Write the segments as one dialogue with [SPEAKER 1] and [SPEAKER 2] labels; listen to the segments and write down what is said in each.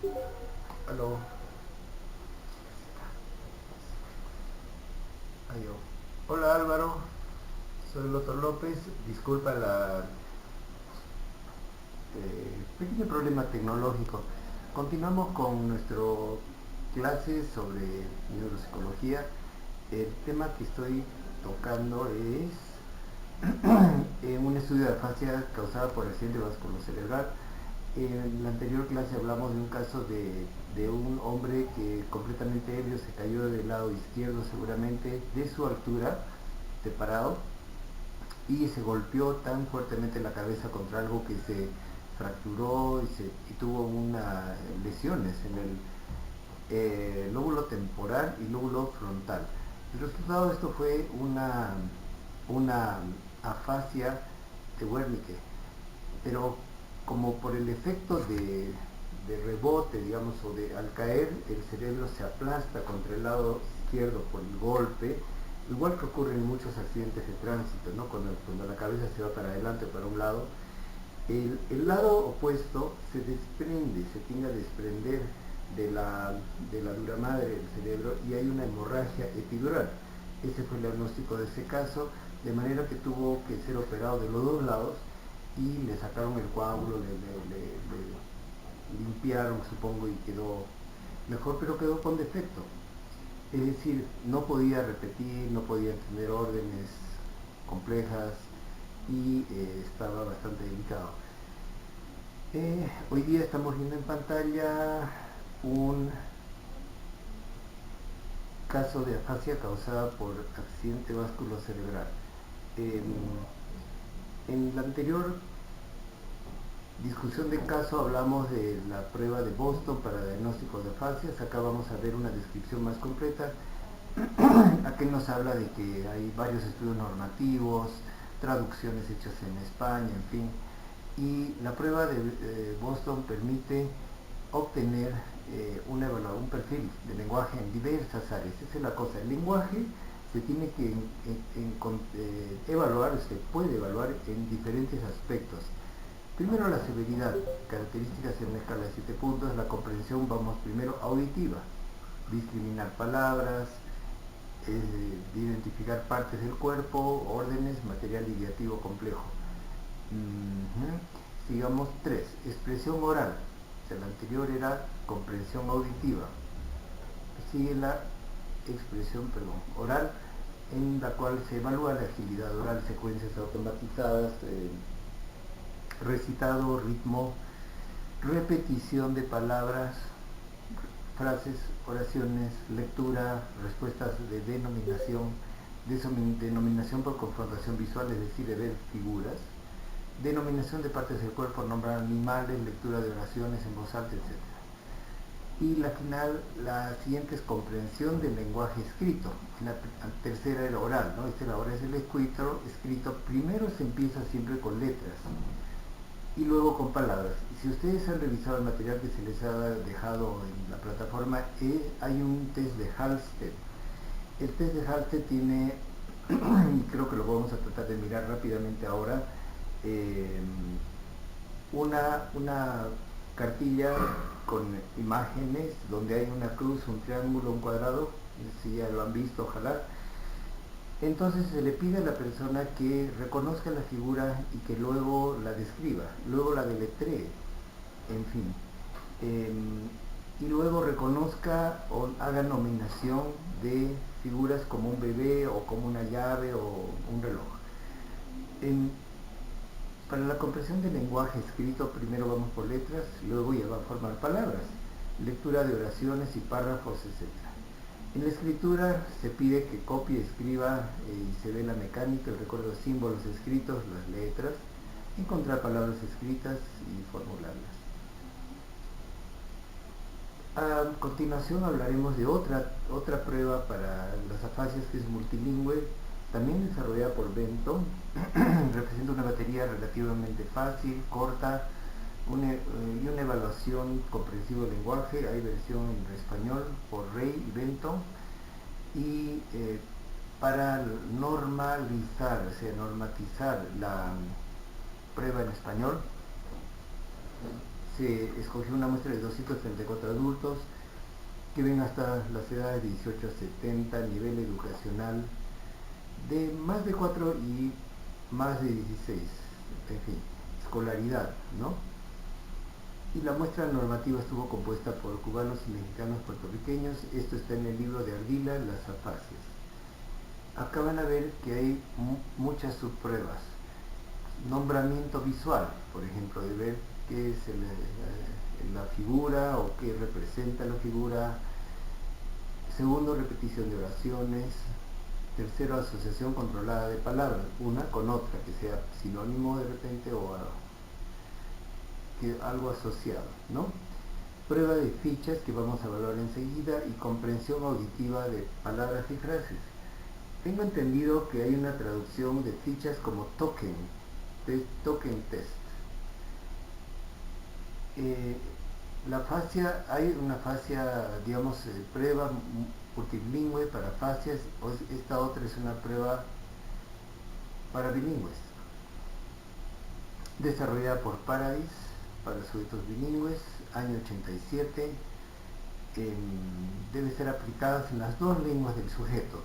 [SPEAKER 1] Aló, ayo. Hola Álvaro, soy Loto López. Disculpa la pequeño problema tecnológico. Continuamos con nuestra clase sobre neuropsicología. El tema que estoy tocando es un estudio de afasia causada por accidente vasculocerebral. En la anterior clase hablamos de un caso de un hombre que completamente ebrio se cayó del lado izquierdo seguramente de su altura, de parado, y se golpeó tan fuertemente la cabeza contra algo que se fracturó y tuvo unas lesiones en el lóbulo temporal y lóbulo frontal. El resultado de esto fue una afasia de Wernicke, pero como por el efecto de rebote, digamos, o de al caer el cerebro se aplasta contra el lado izquierdo por el golpe, igual que ocurre en muchos accidentes de tránsito, ¿no? Cuando la cabeza se va para adelante o para un lado, el lado opuesto se desprende, se tiende a desprender de la dura madre del cerebro y hay una hemorragia epidural. Ese fue el diagnóstico de ese caso, de manera que tuvo que ser operado de los dos lados y le sacaron el coágulo, le limpiaron, supongo, y quedó mejor, pero quedó con defecto. Es decir, no podía repetir, no podía entender órdenes complejas y estaba bastante delicado. Hoy día estamos viendo en pantalla un caso de afasia causada por accidente vasculocerebral. En la anterior discusión de caso hablamos de la prueba de Boston para diagnóstico de afasias. Acá vamos a ver una descripción más completa. Aquí nos habla de que hay varios estudios normativos, traducciones hechas en España, en fin. Y la prueba de Boston permite obtener un perfil de lenguaje en diversas áreas. Esa es la cosa. El lenguaje se tiene que evaluar, se puede evaluar en diferentes aspectos. Primero, la severidad, características en una escala de 7 puntos. La comprensión, vamos primero, auditiva, discriminar palabras, identificar partes del cuerpo, órdenes, material ideativo complejo. Sigamos 3, expresión oral. O sea, la anterior era comprensión auditiva. Sigue la expresión, oral, en la cual se evalúa la agilidad oral, secuencias automatizadas, recitado, ritmo, repetición de palabras, frases, oraciones, lectura, respuestas de denominación por confrontación visual, es decir, de ver figuras, denominación de partes del cuerpo, nombrar animales, lectura de oraciones en voz alta, etc. Y la siguiente es comprensión del lenguaje escrito. La tercera era oral, ¿no? Ahora es el escrito. Primero se empieza siempre con letras y luego con palabras. Si ustedes han revisado el material que se les ha dejado en la plataforma, hay un test de Halsted. El test de Halsted tiene, creo que lo vamos a tratar de mirar rápidamente ahora, eh, una cartilla con imágenes donde hay una cruz, un triángulo, un cuadrado, si ya lo han visto, ojalá. Entonces se le pide a la persona que reconozca la figura y que luego la describa, luego la deletree, en fin. Y luego reconozca o haga nominación de figuras como un bebé o como una llave o un reloj. En, para la comprensión del lenguaje escrito, primero vamos por letras, luego ya va a formar palabras, lectura de oraciones y párrafos, etc. En la escritura se pide que copie, escriba y se ve la mecánica, el recuerdo de símbolos escritos, las letras, encontrar palabras escritas y formularlas. A continuación hablaremos de otra prueba para las afasias que es multilingüe, también desarrollada por Benton. Representa una batería relativamente fácil, corta, y una evaluación comprensiva del lenguaje. Hay versión en español por Rey y Benton. Y para normalizar, o sea, normatizar la prueba en español, Se escogió una muestra de 234 adultos que ven hasta las edades de 18 a 70, nivel educacional de más de 4 y más de 16, en fin, escolaridad, ¿no? Y la muestra normativa estuvo compuesta por cubanos y mexicanos puertorriqueños. Esto está en el libro de Ardila, Las Afasias. Acá van a ver que hay muchas subpruebas. Nombramiento visual, por ejemplo, de ver qué es la figura o qué representa la figura. Segundo, repetición de oraciones. Tercero, asociación controlada de palabras, una con otra, que sea sinónimo de repente o que algo asociado, ¿no? Prueba de fichas, que vamos a evaluar enseguida, y comprensión auditiva de palabras y frases. Tengo entendido que hay una traducción de fichas como token test. La fascia, hay una fascia, digamos, prueba multilingüe para fascias, esta otra es una prueba para bilingües, desarrollada por Paradis para sujetos bilingües, año 87, debe ser aplicada en las dos lenguas del sujeto.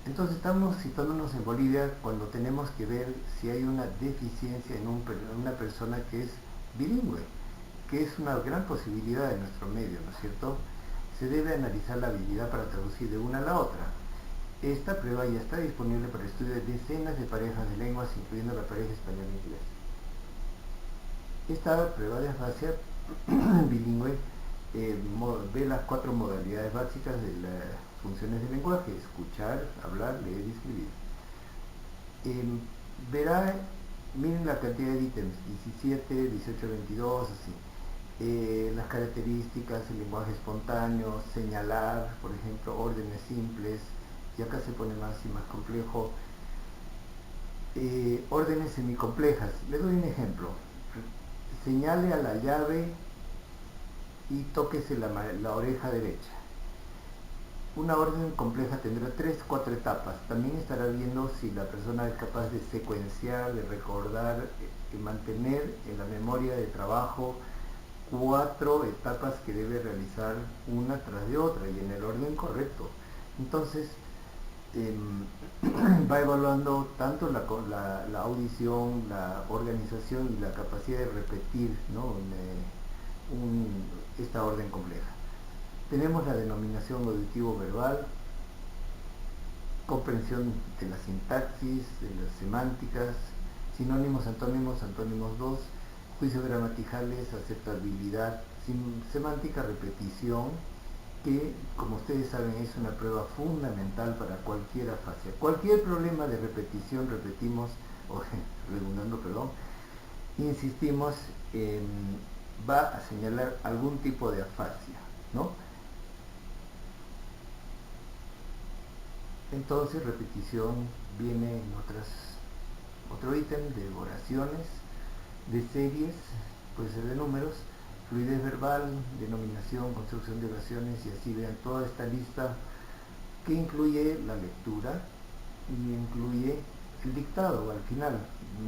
[SPEAKER 1] Entonces estamos situándonos en Bolivia cuando tenemos que ver si hay una deficiencia en una persona que es bilingüe, que es una gran posibilidad en nuestro medio, ¿no es cierto? Se debe analizar la habilidad para traducir de una a la otra. Esta prueba ya está disponible para estudio de decenas de parejas de lenguas, incluyendo la pareja español-inglés. Esta prueba de afasia bilingüe ve las 4 modalidades básicas de las funciones del lenguaje: escuchar, hablar, leer y escribir. Verá, miren la cantidad de ítems, 17, 18, 22, así. Las características, el lenguaje espontáneo, señalar, por ejemplo, órdenes simples, y acá se pone más y más complejo. Órdenes semicomplejas, les doy un ejemplo. Señale a la llave y tóquese la oreja derecha. Una orden compleja tendrá 3-4 etapas. También estará viendo si la persona es capaz de secuenciar, de recordar, de mantener en la memoria de trabajo 4 etapas que debe realizar una tras de otra y en el orden correcto. Entonces va evaluando tanto la audición, la organización y la capacidad de repetir, ¿no? Esta orden compleja. Tenemos la denominación auditivo-verbal, comprensión de la sintaxis, de las semánticas, sinónimos, antónimos, antónimos 2, juicios gramaticales, aceptabilidad, semántica, repetición, que, como ustedes saben, es una prueba fundamental para cualquier afasia. Cualquier problema de repetición, repetimos, o redundando, perdón, insistimos, va a señalar algún tipo de afasia, ¿no? Entonces, repetición viene en otro ítem de oraciones, de series, puede ser de números, fluidez verbal, denominación, construcción de oraciones, y así vean toda esta lista que incluye la lectura y incluye el dictado al final.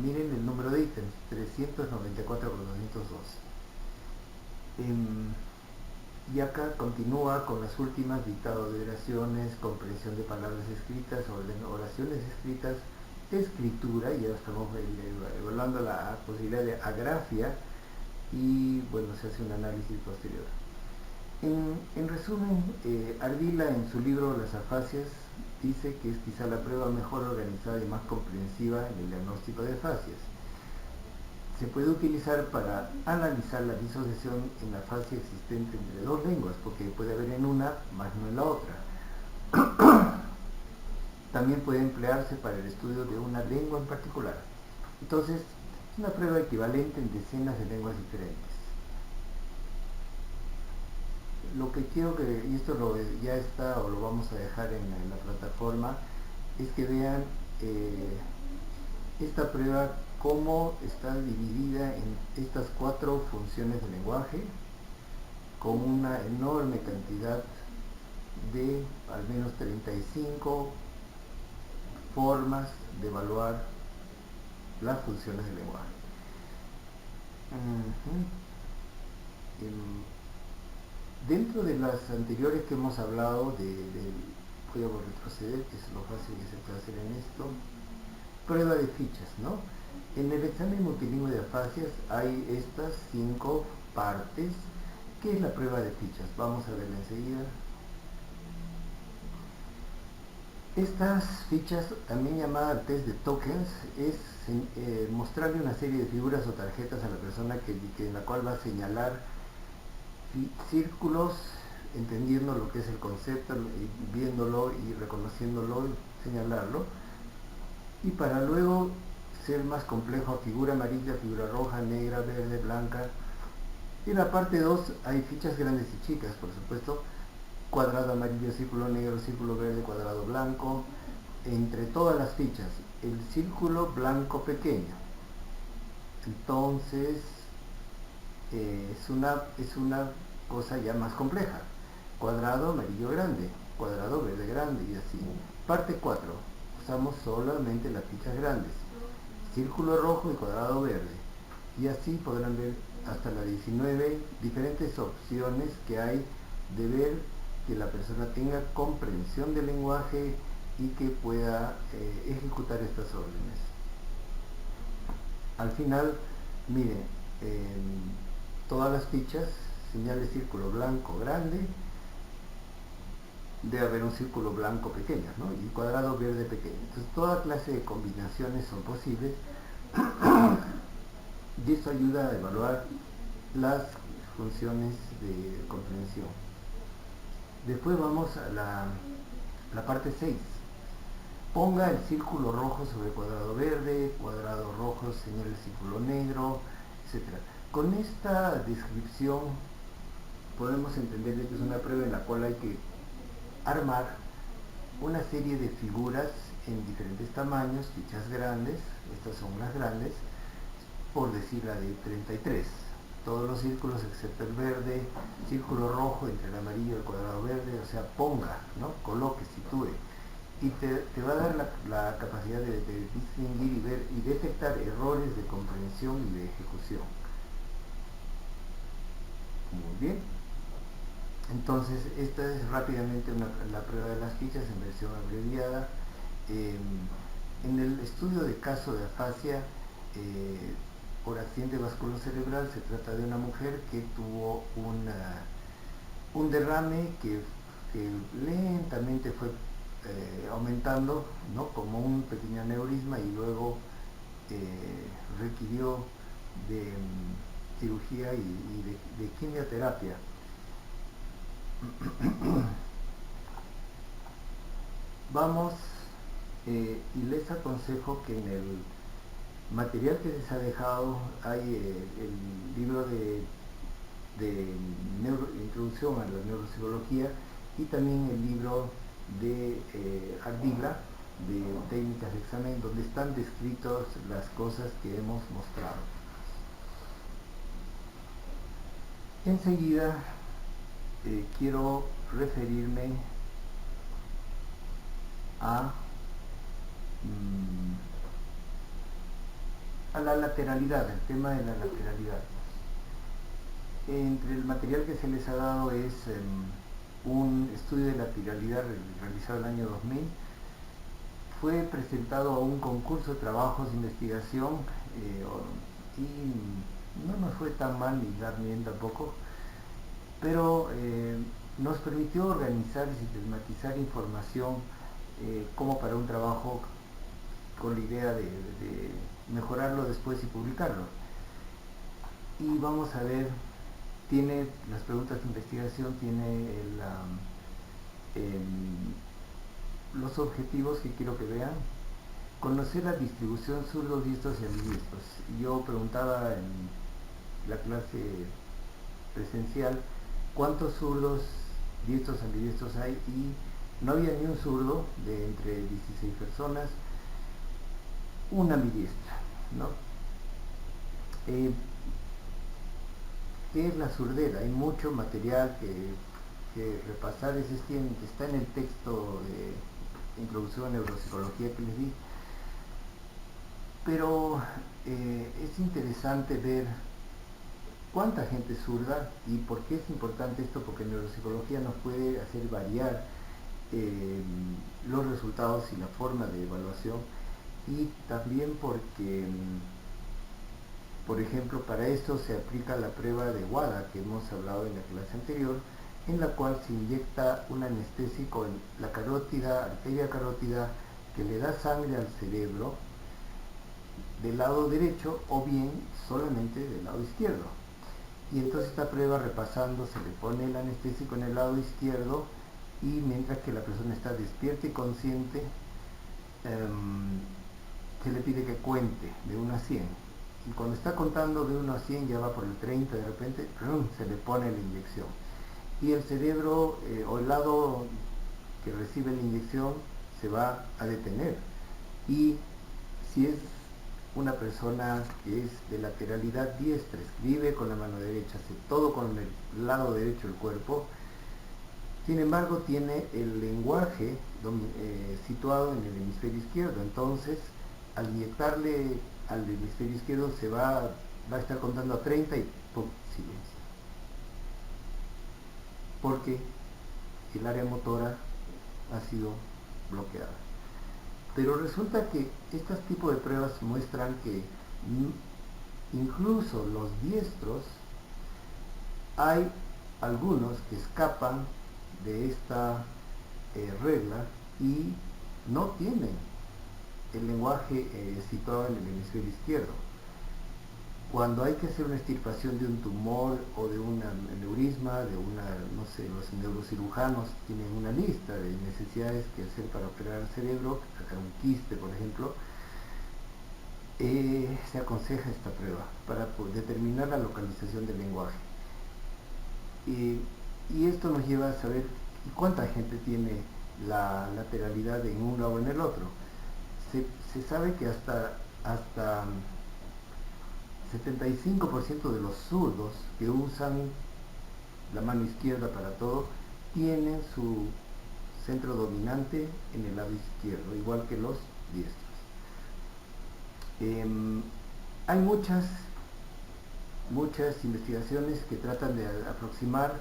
[SPEAKER 1] Miren el número de ítems, 394 por 202. Y acá continúa con las últimas: dictado de oraciones, comprensión de palabras escritas, oraciones escritas, escritura, ya estamos evaluando la posibilidad de agrafia, y bueno, se hace un análisis posterior. En resumen, Ardila en su libro Las Afasias dice que es quizá la prueba mejor organizada y más comprensiva en el diagnóstico de afasias. Se puede utilizar para analizar la disociación en la afasia existente entre dos lenguas, porque puede haber en una, más no en la otra. También puede emplearse para el estudio de una lengua en particular. Entonces, es una prueba equivalente en decenas de lenguas diferentes. Lo que quiero que, y esto ya está o lo vamos a dejar en la plataforma, es que vean esta prueba, cómo está dividida en estas 4 funciones del lenguaje, con una enorme cantidad de al menos 35 formas de evaluar las funciones del lenguaje. Dentro de las anteriores que hemos hablado, voy a retroceder, que es lo fácil que se puede hacer en esto, prueba de fichas, ¿no? En el examen multilingüe de afasias hay estas 5 partes. ¿Qué es la prueba de fichas? Vamos a verla enseguida. Estas fichas, también llamada test de tokens, es mostrarle una serie de figuras o tarjetas a la persona en la cual va a señalar círculos, entendiendo lo que es el concepto, viéndolo y reconociéndolo, señalarlo, y para luego ser más complejo a figura amarilla, figura roja, negra, verde, blanca. En la parte 2 hay fichas grandes y chicas, por supuesto, cuadrado amarillo, círculo negro, círculo verde, cuadrado blanco. Entre todas las fichas, el círculo blanco pequeño. Entonces es una cosa ya más compleja. Cuadrado amarillo grande, cuadrado verde grande y así. Parte 4, usamos solamente las fichas grandes, círculo rojo y cuadrado verde, y así podrán ver hasta las 19 diferentes opciones que hay de ver que la persona tenga comprensión del lenguaje y que pueda ejecutar estas órdenes. Al final, miren, todas las fichas, señale círculo blanco grande, debe haber un círculo blanco pequeño, ¿no? Y cuadrado verde pequeño. Entonces toda clase de combinaciones son posibles y esto ayuda a evaluar las funciones de comprensión. Después vamos a la parte 6. Ponga el círculo rojo sobre el cuadrado verde, cuadrado rojo señala el círculo negro, etc. Con esta descripción podemos entender que es una prueba en la cual hay que armar una serie de figuras en diferentes tamaños, fichas grandes, estas son las grandes, por decir la de 33. Todos los círculos excepto el verde, círculo rojo entre el amarillo y el cuadrado verde, o sea, ponga, ¿no? Coloque, sitúe. Y te va a dar la capacidad de distinguir y ver y detectar errores de comprensión y de ejecución. Muy bien. Entonces, esta es rápidamente la prueba de las fichas en versión abreviada. En el estudio de caso de afasia por accidente vasculocerebral, se trata de una mujer que tuvo un derrame que lentamente fue aumentando, ¿no? Como un pequeño aneurisma, y luego requirió de cirugía y de quimioterapia. Vamos, y les aconsejo que en el material que les ha dejado hay el libro de introducción a la neuropsicología y también el libro de Ardila, de técnicas de examen, donde están descritas las cosas que hemos mostrado. Enseguida quiero referirme a la lateralidad, el tema de la lateralidad. Entre el material que se les ha dado es un estudio de lateralidad realizado en el año 2000. Fue presentado a un concurso de trabajos de investigación y no nos fue tan mal ni bien tampoco, pero nos permitió organizar y sistematizar información como para un trabajo con la idea de mejorarlo después y publicarlo. Y vamos a ver, tiene las preguntas de investigación, tiene los objetivos que quiero que vean. Conocer la distribución zurdos, diestros y ambidiestros. Yo preguntaba en la clase presencial cuántos zurdos, diestros, ambidiestros hay, y no había ni un zurdo de entre 16 personas, una ambidiestra, ¿no? ¿Qué es la surdera? Hay mucho material que repasar, está en el texto de introducción a neuropsicología que les di, pero es interesante ver ¿cuánta gente es zurda? ¿Y por qué es importante esto? Porque neuropsicología nos puede hacer variar los resultados y la forma de evaluación, y también porque, por ejemplo, para esto se aplica la prueba de WADA que hemos hablado en la clase anterior, en la cual se inyecta un anestésico en la carótida, arteria carótida, que le da sangre al cerebro del lado derecho o bien solamente del lado izquierdo. Y entonces esta prueba, repasando, se le pone el anestésico en el lado izquierdo, y mientras que la persona está despierta y consciente, se le pide que cuente de 1 a 100. Y cuando está contando de 1 a 100, ya va por el 30, de repente se le pone la inyección. Y el cerebro o el lado que recibe la inyección se va a detener. Y si es una persona que es de lateralidad diestra, escribe con la mano derecha, hace todo con el lado derecho del cuerpo, sin embargo tiene el lenguaje situado en el hemisferio izquierdo. Entonces, al inyectarle al hemisferio izquierdo, va a estar contando a 30 y ¡pum!, silencio. Porque el área motora ha sido bloqueada. Pero resulta que estos tipos de pruebas muestran que incluso los diestros, hay algunos que escapan de esta regla y no tienen el lenguaje situado en el hemisferio izquierdo. Cuando hay que hacer una extirpación de un tumor o de un aneurisma, no sé, los neurocirujanos tienen una lista de necesidades que hacer para operar el cerebro, sacar un quiste, por ejemplo, se aconseja esta prueba para determinar la localización del lenguaje. Y esto nos lleva a saber cuánta gente tiene la lateralidad en uno o en el otro. Se sabe que hasta 75% de los zurdos que usan la mano izquierda para todo tienen su centro dominante en el lado izquierdo, igual que los diestros. Hay muchas investigaciones que tratan de aproximar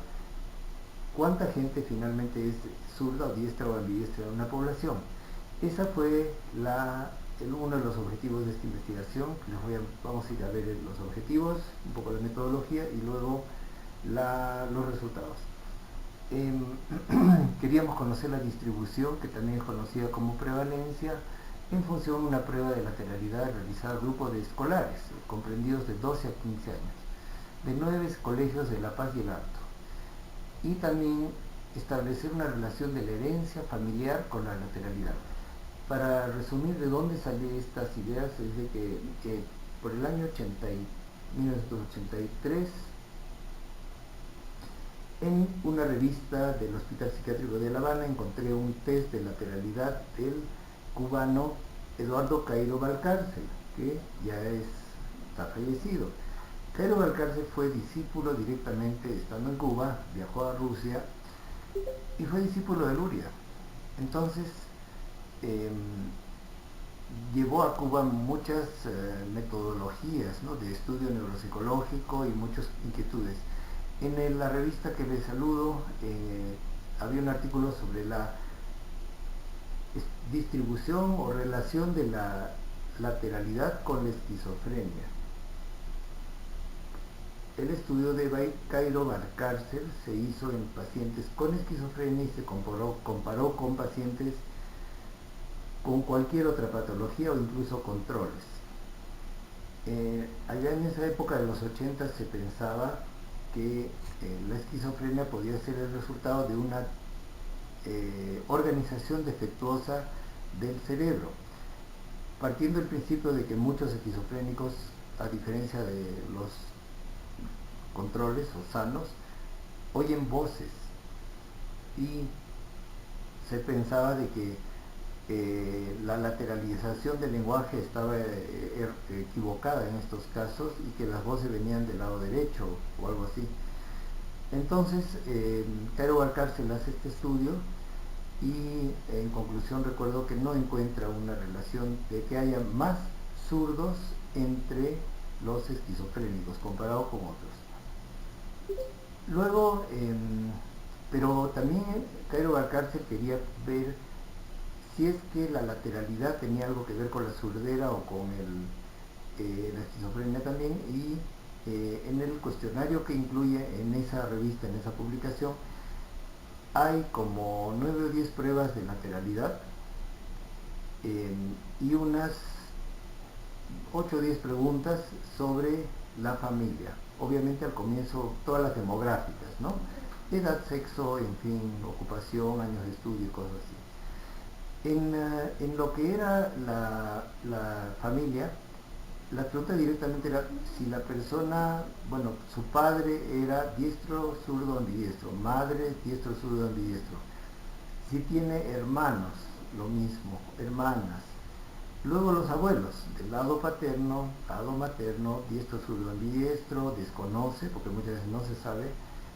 [SPEAKER 1] cuánta gente finalmente es zurda o diestra o ambidiestra en una población. Esa fue uno de los objetivos de esta investigación. Vamos a ir a ver los objetivos, un poco la metodología y luego los resultados. Queríamos conocer la distribución, que también es conocida como prevalencia, en función de una prueba de lateralidad realizada a grupos de escolares, comprendidos de 12 a 15 años, de 9 colegios de La Paz y El Alto. Y también establecer una relación de la herencia familiar con la lateralidad. Para resumir de dónde salen estas ideas, es de que por el año 1983, en una revista del Hospital Psiquiátrico de La Habana, encontré un test de lateralidad del cubano Eduardo Cairo Valcárcel, que ya está fallecido. Cairo Valcárcel fue discípulo directamente, estando en Cuba, viajó a Rusia y fue discípulo de Luria. Entonces, llevó a Cuba muchas metodologías, ¿no?, de estudio neuropsicológico y muchas inquietudes. En la revista que les saludo había un artículo sobre la distribución o relación de la lateralidad con la esquizofrenia. El estudio de Cairo Valcárcel se hizo en pacientes con esquizofrenia y se comparó con pacientes con cualquier otra patología o incluso controles. Allá en esa época de los 80 se pensaba que la esquizofrenia podía ser el resultado de una organización defectuosa del cerebro, partiendo del principio de que muchos esquizofrénicos, a diferencia de los controles o sanos, oyen voces, y se pensaba de que la lateralización del lenguaje estaba equivocada en estos casos y que las voces venían del lado derecho o algo así. Entonces, Cairo Valcárcel hace este estudio y en conclusión recuerdo que no encuentra una relación de que haya más zurdos entre los esquizofrénicos comparado con otros. Luego, pero también Cairo Valcárcel quería ver si es que la lateralidad tenía algo que ver con la sordera o con la esquizofrenia también, y en el cuestionario que incluye en esa revista, en esa publicación, hay como 9 o 10 pruebas de lateralidad y unas 8 o 10 preguntas sobre la familia. Obviamente al comienzo todas las demográficas, ¿no? Edad, sexo, en fin, ocupación, años de estudio y cosas así. En lo que era la familia, la pregunta directamente era si la persona, bueno, su padre era diestro, zurdo, ambidiestro, madre, diestro, zurdo, ambidiestro. Si tiene hermanos, lo mismo, hermanas. Luego los abuelos, del lado paterno, lado materno, diestro, zurdo, ambidiestro, desconoce, porque muchas veces no se sabe,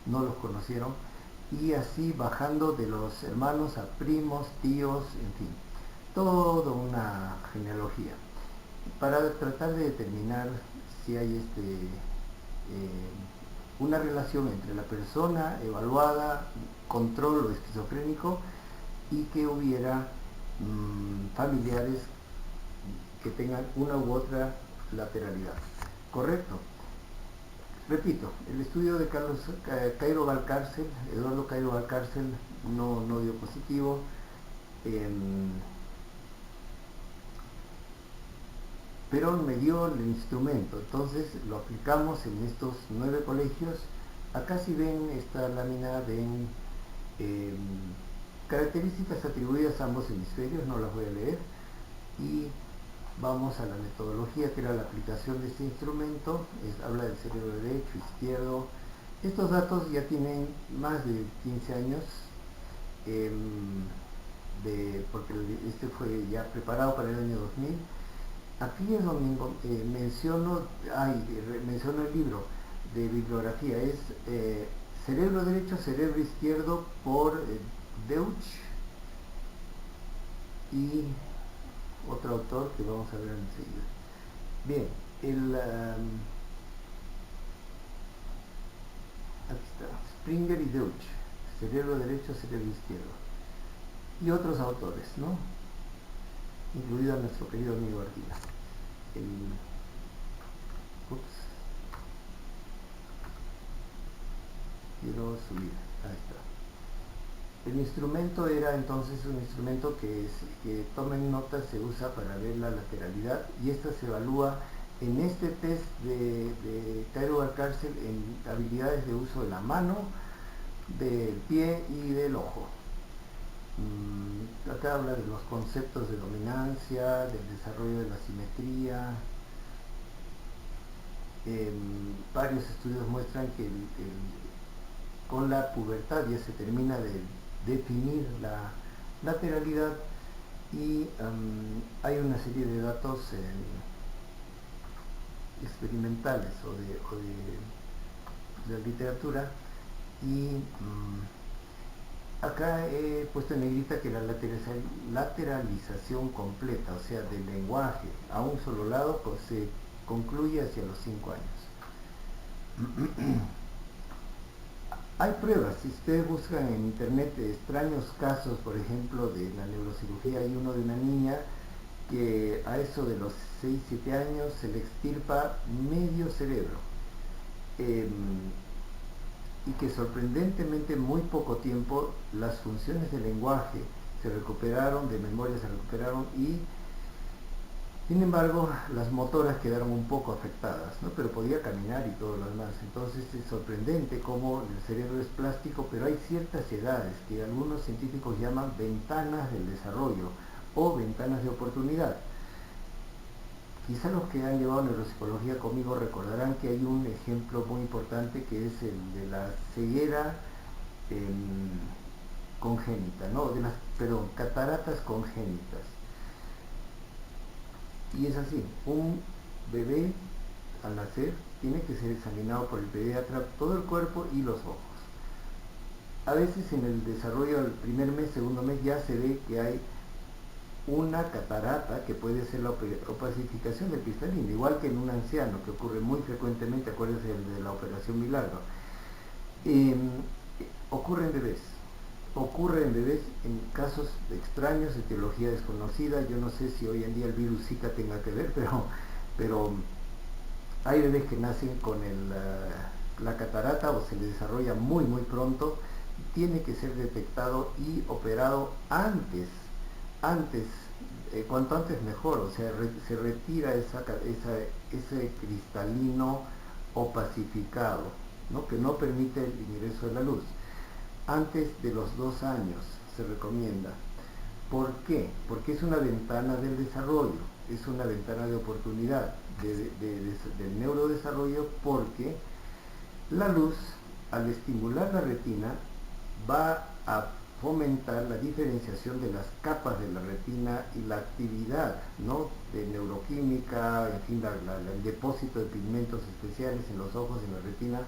[SPEAKER 1] no los conocieron, y así bajando de los hermanos a primos, tíos, en fin, toda una genealogía, para tratar de determinar si hay una relación entre la persona evaluada, control o esquizofrénico, y que hubiera familiares que tengan una u otra lateralidad. ¿Correcto? Repito, el estudio de Cairo Valcárcel, Eduardo Cairo Valcárcel, no dio positivo. Pero me dio el instrumento, entonces lo aplicamos en estos 9 colegios. Acá si ven esta lámina, ven características atribuidas a ambos hemisferios, no las voy a leer, y vamos a la metodología, que era la aplicación de este instrumento. Habla del cerebro derecho, izquierdo. Estos datos ya tienen más de 15 años, porque este fue ya preparado para el año 2000. Aquí es donde menciono el libro de bibliografía, es Cerebro Derecho, Cerebro Izquierdo, por Deutsch y otro autor que vamos a ver enseguida. Bien, aquí está, Springer y Deutsch, Cerebro Derecho, Cerebro Izquierdo, y otros autores, ¿no? Incluido a nuestro querido amigo Ardila. Quiero subir, ahí está. El instrumento era entonces un instrumento que tomen nota, se usa para ver la lateralidad, y esta se evalúa en este test de Cairo Valcárcel en habilidades de uso de la mano, del pie y del ojo. Acá habla de los conceptos de dominancia, del desarrollo de la simetría. Varios estudios muestran que con la pubertad ya se termina de definir la lateralidad, y hay una serie de datos experimentales o de literatura, y acá he puesto en negrita que la lateralización completa, o sea, del lenguaje a un solo lado, pues, se concluye hacia los 5 años. Hay pruebas, si ustedes buscan en internet extraños casos, por ejemplo, de la neurocirugía, hay uno de una niña que a eso de los 6-7 años se le extirpa medio cerebro, y que sorprendentemente en muy poco tiempo las funciones del lenguaje se recuperaron, de memoria se recuperaron, y sin embargo las motoras quedaron un poco afectadas, ¿no? Pero podía caminar y todo lo demás. Entonces es sorprendente cómo el cerebro es plástico, pero hay ciertas edades que algunos científicos llaman ventanas del desarrollo o ventanas de oportunidad. Quizá los que han llevado neuropsicología conmigo recordarán que hay un ejemplo muy importante, que es el de la ceguera congénita, ¿no? Cataratas congénitas. Y es así, un bebé al nacer tiene que ser examinado por el pediatra todo el cuerpo y los ojos. A veces en el desarrollo del primer mes, segundo mes, ya se ve que hay una catarata, que puede ser la opacificación del cristalino, igual que en un anciano, que ocurre muy frecuentemente. Acuérdense de la operación Milagro. Eh, ocurre en bebés en casos extraños, etiología desconocida. Yo no sé si hoy en día el virus Zika tenga que ver, pero hay bebés que nacen con la catarata o se les desarrolla muy pronto. Tiene que ser detectado y operado antes, cuanto antes mejor. O sea, se retira ese cristalino opacificado, ¿no? Que no permite el ingreso de la luz. Antes de los 2 años se recomienda. ¿Por qué? Porque es una ventana del desarrollo, es una ventana de oportunidad del neurodesarrollo, porque la luz, al estimular la retina, va a fomentar la diferenciación de las capas de la retina y la actividad, ¿no?, de neuroquímica, en fin, el depósito de pigmentos especiales en los ojos, en la retina,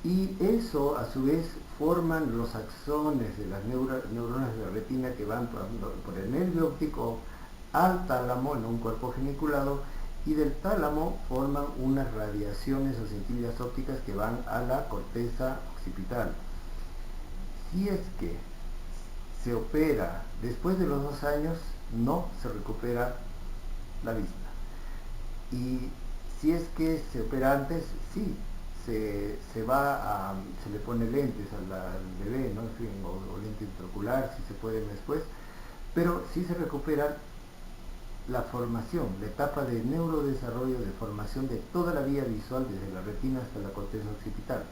[SPEAKER 1] y eso a su vez forman los axones de las neuronas de la retina que van por el nervio óptico al tálamo en un cuerpo geniculado, y del tálamo forman unas radiaciones o centellas ópticas que van a la corteza occipital. Si es que se opera después de los 2 años, no se recupera la vista. Y si es que se opera antes, sí, se le pone lentes al bebé, ¿no? En fin, o lente intraocular, si se pueden después, pero sí se recupera la formación, la etapa de neurodesarrollo, de formación de toda la vía visual, desde la retina hasta la corteza occipital.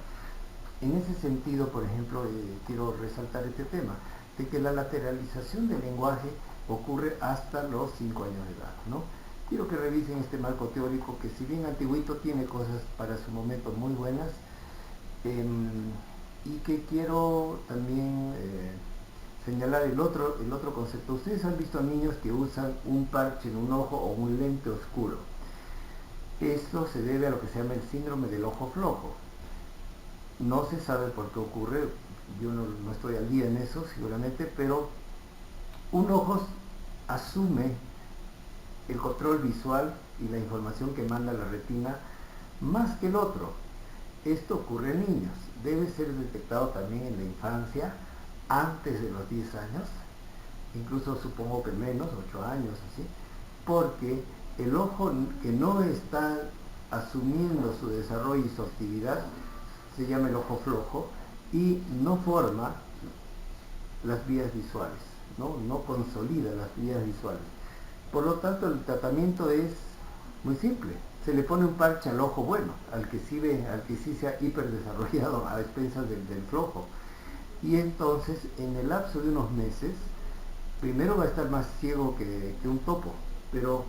[SPEAKER 1] En ese sentido, por ejemplo, quiero resaltar este tema, de que la lateralización del lenguaje ocurre hasta los 5 años de edad, ¿no? Quiero que revisen este marco teórico, que si bien antiguito, tiene cosas para su momento muy buenas, y que quiero también señalar el otro concepto. Ustedes han visto a niños que usan un parche en un ojo o un lente oscuro. Esto se debe a lo que se llama el síndrome del ojo flojo. No se sabe por qué ocurre, yo no estoy al día en eso seguramente, pero un ojo asume el control visual y la información que manda la retina más que el otro. Esto ocurre en niños, debe ser detectado también en la infancia, antes de los 10 años, incluso supongo que menos, 8 años, así, porque el ojo que no está asumiendo su desarrollo y su actividad se llama el ojo flojo y no forma las vías visuales, no consolida las vías visuales. Por lo tanto, el tratamiento es muy simple. Se le pone un parche al ojo bueno, al que sí se ha hiperdesarrollado a expensas del flojo. Y entonces, en el lapso de unos meses, primero va a estar más ciego que un topo, pero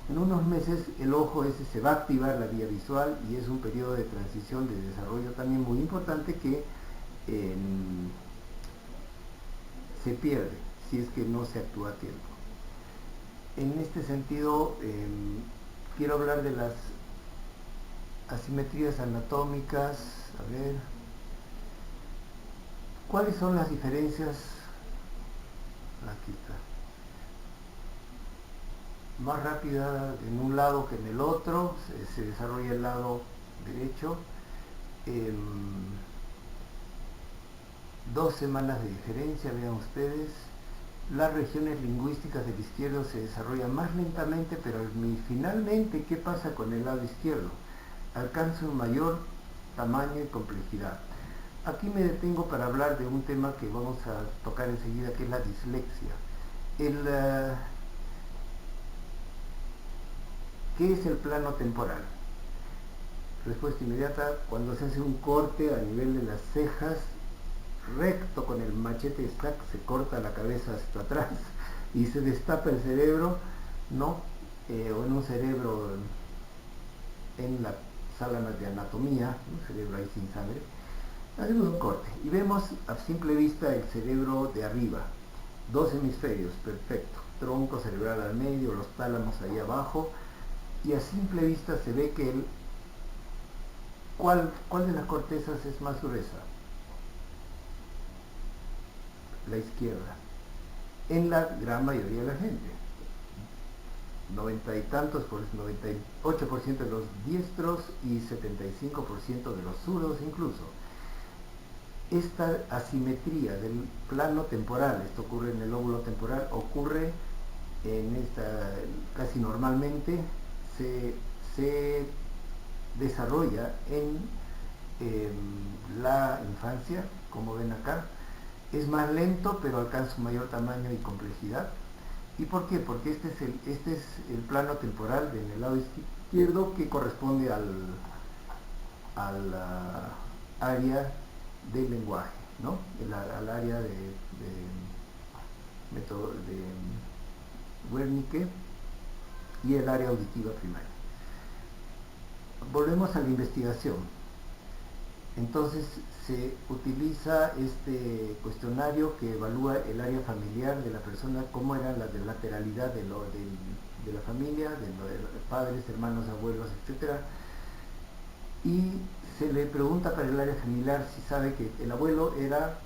[SPEAKER 1] en unos meses el ojo ese se va a activar la vía visual, y es un periodo de transición, de desarrollo también muy importante, que se pierde si es que no se actúa a tiempo. En este sentido, quiero hablar de las asimetrías anatómicas. A ver, ¿cuáles son las diferencias? Aquí está. Más rápida en un lado que en el otro, se desarrolla el lado derecho. 2 semanas de diferencia, vean ustedes. Las regiones lingüísticas del izquierdo se desarrollan más lentamente, pero finalmente, ¿qué pasa con el lado izquierdo? Alcanza un mayor tamaño y complejidad. Aquí me detengo para hablar de un tema que vamos a tocar enseguida, que es la dislexia. ¿Qué es el plano temporal? Respuesta inmediata: cuando se hace un corte a nivel de las cejas, recto con el machete stack, se corta la cabeza hasta atrás y se destapa el cerebro, ¿no? O en un cerebro en la sala de anatomía, un cerebro ahí sin sangre, hacemos un corte y vemos a simple vista el cerebro de arriba, 2 hemisferios, perfecto, tronco cerebral al medio, los tálamos ahí abajo, y a simple vista se ve que ¿cuál de las cortezas es más gruesa? La izquierda, en la gran mayoría de la gente. 90 y tantos, por 98% de los diestros y 75% de los zurdos incluso. Esta asimetría del plano temporal, esto ocurre en el lóbulo temporal, ocurre en esta, casi normalmente se desarrolla en la infancia, como ven acá. Es más lento, pero alcanza un mayor tamaño y complejidad. ¿Y por qué? Porque este es el plano temporal en el lado izquierdo, que corresponde al área del lenguaje, ¿no? Al área de Wernicke y el área auditiva primaria. Volvemos a la investigación. Entonces se utiliza este cuestionario que evalúa el área familiar de la persona, cómo era la de lateralidad de la familia, de padres, hermanos, abuelos, etc. Y se le pregunta para el área familiar si sabe que el abuelo era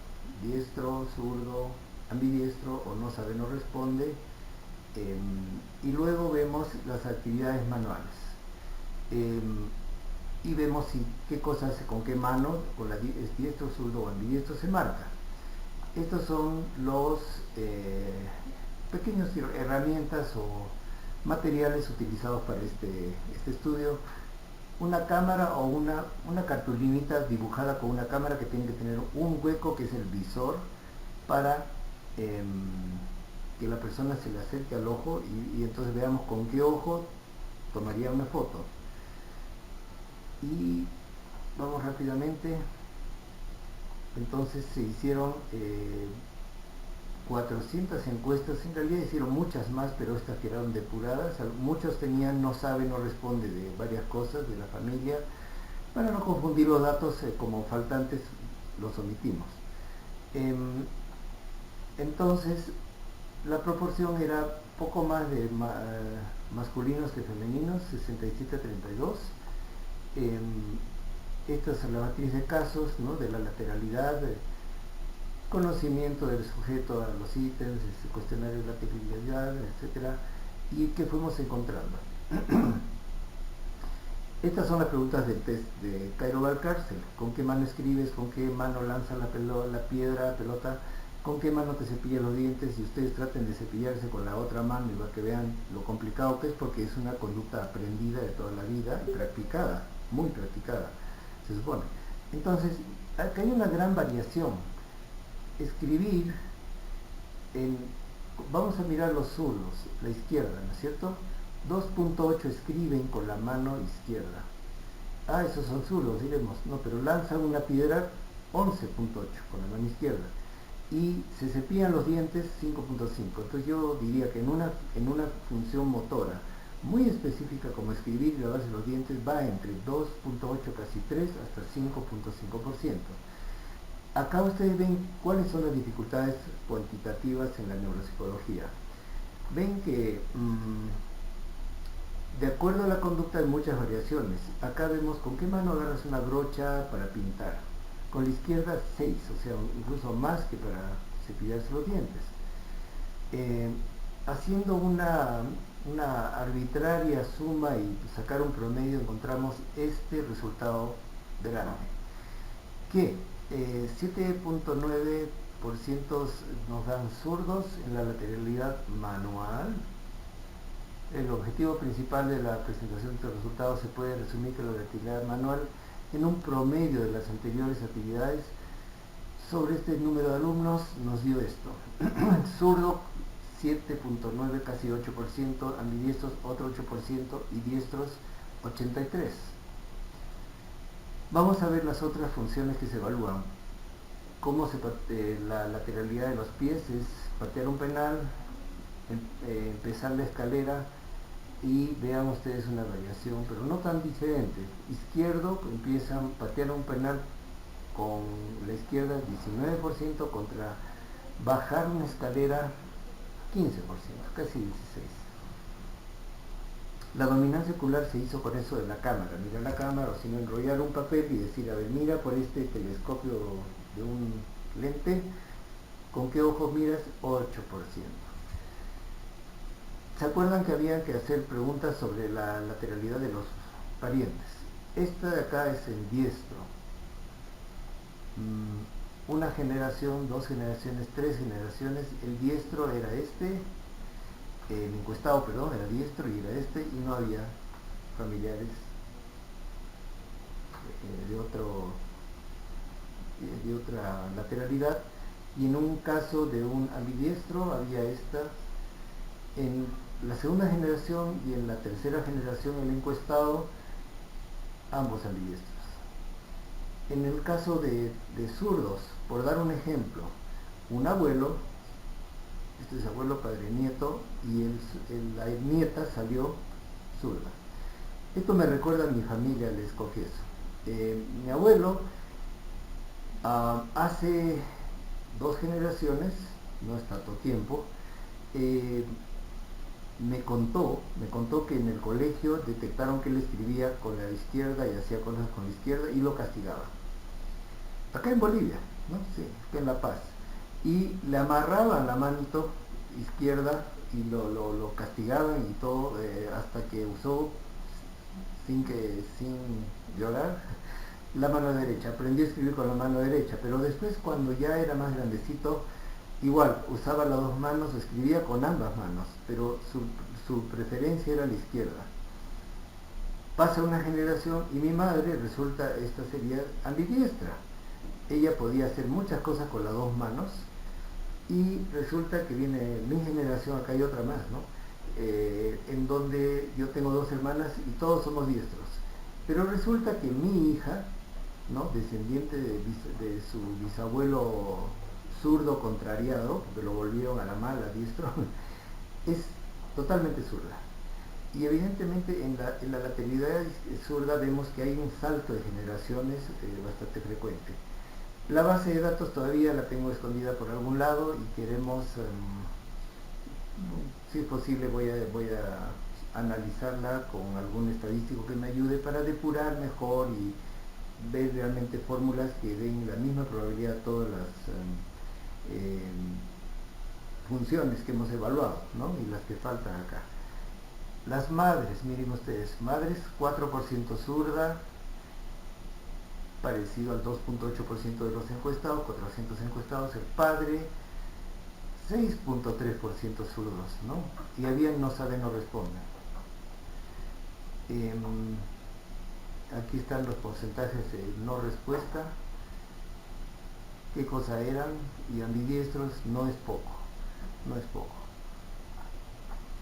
[SPEAKER 1] diestro, zurdo, ambidiestro, o no sabe, no responde. Y luego vemos las actividades manuales. Y vemos qué cosas, con qué mano, con la diestro, zurdo o ambidiestro, se marca. Estos son los pequeñas herramientas o materiales utilizados para este estudio. Una cámara o una cartulinita dibujada con una cámara que tiene que tener un hueco, que es el visor, para que la persona se le acerque al ojo y entonces veamos con qué ojo tomaría una foto. Y vamos rápidamente. Entonces se hicieron 400 encuestas, en realidad hicieron muchas más, pero estas quedaron depuradas. Muchos tenían no sabe, no responde de varias cosas de la familia. Para no confundir los datos como faltantes, los omitimos. Entonces la proporción era poco más de masculinos que femeninos, 67-32. Esta es la matriz de casos, ¿no? De la lateralidad, conocimiento del sujeto a los ítems, cuestionario de lateralidad, etc. Y que fuimos encontrando. Estas son las preguntas del test de Cairo Valcárcel. ¿Con qué mano escribes? ¿Con qué mano lanzas la pelota? ¿Con qué mano te cepillas los dientes? Y ustedes traten de cepillarse con la otra mano, y para que vean lo complicado que es, porque es una conducta aprendida de toda la vida y practicada, muy practicada, se supone. Entonces, acá hay una gran variación. Escribir vamos a mirar los zurdos, la izquierda, ¿no es cierto? 2.8 escriben con la mano izquierda. Esos son zurdos, diremos. No, pero lanzan una piedra, 11.8 con la mano izquierda. Y se cepillan los dientes, 5.5. Entonces yo diría que en una función motora muy específica como escribir y lavarse los dientes, va entre 2.8, casi 3, hasta 5.5%. Acá ustedes ven cuáles son las dificultades cuantitativas en la neuropsicología. Ven que de acuerdo a la conducta hay muchas variaciones. Acá vemos con qué mano agarras una brocha para pintar. Con la izquierda 6, o sea, incluso más que para cepillarse los dientes. Haciendo una arbitraria suma y sacar un promedio, encontramos este resultado grande, que 7.9% nos dan zurdos en la lateralidad manual. El objetivo principal de la presentación de estos resultados se puede resumir que la lateralidad manual, en un promedio de las anteriores actividades, sobre este número de alumnos nos dio esto. Zurdo 7.9, casi 8%, ambidiestros otro 8% y diestros 83%. Vamos a ver las otras funciones que se evalúan. La lateralidad de los pies es patear un penal, empezar la escalera, y vean ustedes una variación, pero no tan diferente. Izquierdo, empiezan a patear un penal con la izquierda 19%, contra bajar una escalera 15%, casi 16%. La dominancia ocular se hizo con eso de la cámara, mirar la cámara, o si no, enrollar un papel y decir, a ver, mira por este telescopio de un lente, ¿con qué ojos miras? 8%. ¿Se acuerdan que había que hacer preguntas sobre la lateralidad de los parientes? Esta de acá es el diestro. Una generación, dos generaciones, tres generaciones, el diestro era este, el encuestado, perdón, era diestro y era este, y no había familiares de otra lateralidad. Y en un caso de un ambidiestro había esta. En la segunda generación y en la tercera generación el encuestado, ambos ambidiestros. En el caso de zurdos, por dar un ejemplo, un abuelo, este es abuelo, padre, nieto, y la nieta salió zurda. Esto me recuerda a mi familia, les confieso. Mi abuelo, hace 2 generaciones, no es tanto tiempo, me contó que en el colegio detectaron que él escribía con la izquierda y hacía cosas con la izquierda y lo castigaban. Acá en Bolivia, ¿no? Sí, acá en La Paz. Y le amarraban la manito izquierda y lo castigaban y todo, hasta que usó, sin llorar, la mano derecha. Aprendió a escribir con la mano derecha, pero después, cuando ya era más grandecito, igual usaba las 2 manos, escribía con ambas manos, pero su preferencia era la izquierda. Pasa una generación y mi madre, resulta, esta sería ambidiestra. Ella podía hacer muchas cosas con las 2 manos, y resulta que viene mi generación, acá hay otra más, ¿no? En donde yo tengo 2 hermanas y todos somos diestros. Pero resulta que mi hija, ¿no?, descendiente de su bisabuelo zurdo contrariado, porque lo volvieron a la mala diestro, es totalmente zurda. Y evidentemente en la lateralidad zurda vemos que hay un salto de generaciones bastante frecuente. La base de datos todavía la tengo escondida por algún lado y queremos, si es posible, voy a analizarla con algún estadístico que me ayude para depurar mejor y ver realmente fórmulas que den la misma probabilidad a todas las funciones que hemos evaluado, ¿no?, y las que faltan acá. Las madres, miren ustedes, madres 4% zurda, parecido al 2.8% de los encuestados, 400 encuestados. El padre 6.3% zurdos, ¿no? Y habían no saben, no responden. Aquí están los porcentajes de no respuesta, qué cosa eran, y ambidiestros no es poco, no es poco.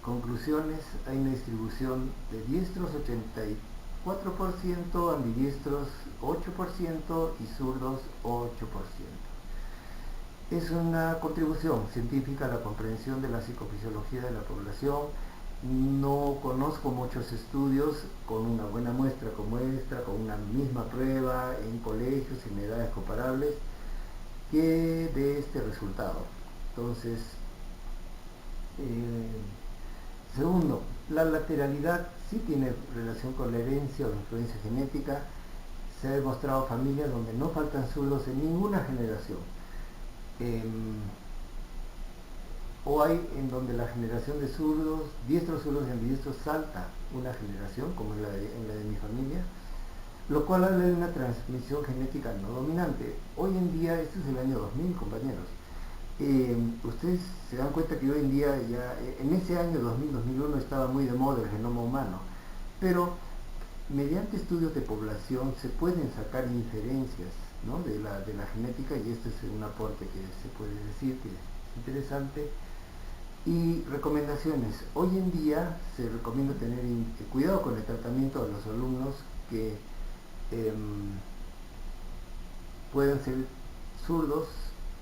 [SPEAKER 1] Conclusiones: hay una distribución de diestros 84%, ambidiestros 8% y zurdos 8%. Es una contribución científica a la comprensión de la psicofisiología de la población. No conozco muchos estudios con una buena muestra como esta, con una misma prueba en colegios en edades comparables, que de este resultado. Entonces, segundo, la lateralidad sí tiene relación con la herencia o influencia genética. Se ha demostrado familias donde no faltan zurdos en ninguna generación. O hay en donde la generación de zurdos, diestros, zurdos y ambidiestros salta una generación, como en la de mi familia, lo cual habla de una transmisión genética no dominante. Hoy en día, este es el año 2000, compañeros. Ustedes se dan cuenta que hoy en día, ya en ese año 2000-2001 estaba muy de moda el genoma humano, pero mediante estudios de población se pueden sacar inferencias, ¿no?, de la genética, y este es un aporte que se puede decir que es interesante. Y recomendaciones: hoy en día se recomienda tener cuidado con el tratamiento de los alumnos que pueden ser zurdos,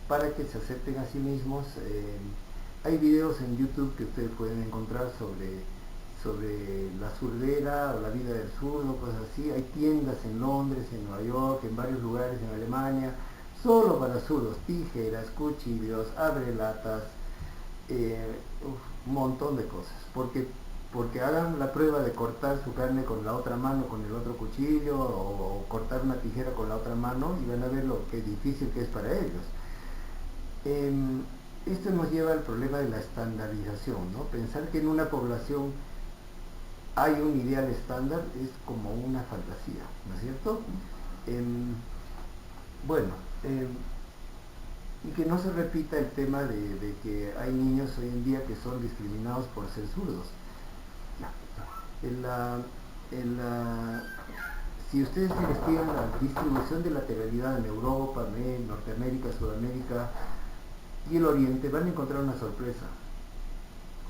[SPEAKER 1] para que se acepten a sí mismos. Hay videos en YouTube que ustedes pueden encontrar sobre la zurdera o la vida del zurdo, cosas así. Hay tiendas en Londres, en Nueva York, en varios lugares en Alemania, solo para zurdos: tijeras, cuchillos, abrelatas, un montón de cosas, porque hagan la prueba de cortar su carne con la otra mano, con el otro cuchillo, o cortar una tijera con la otra mano, y van a ver lo que difícil que es para ellos. Esto nos lleva al problema de la estandarización, ¿no? Pensar que en una población hay un ideal estándar es como una fantasía, ¿no es cierto? Em, bueno, y que no se repita el tema de que hay niños hoy en día que son discriminados por ser zurdos. En la, en la, si ustedes investigan la distribución de lateralidad en Europa, Norteamérica, Sudamérica y el Oriente, van a encontrar una sorpresa.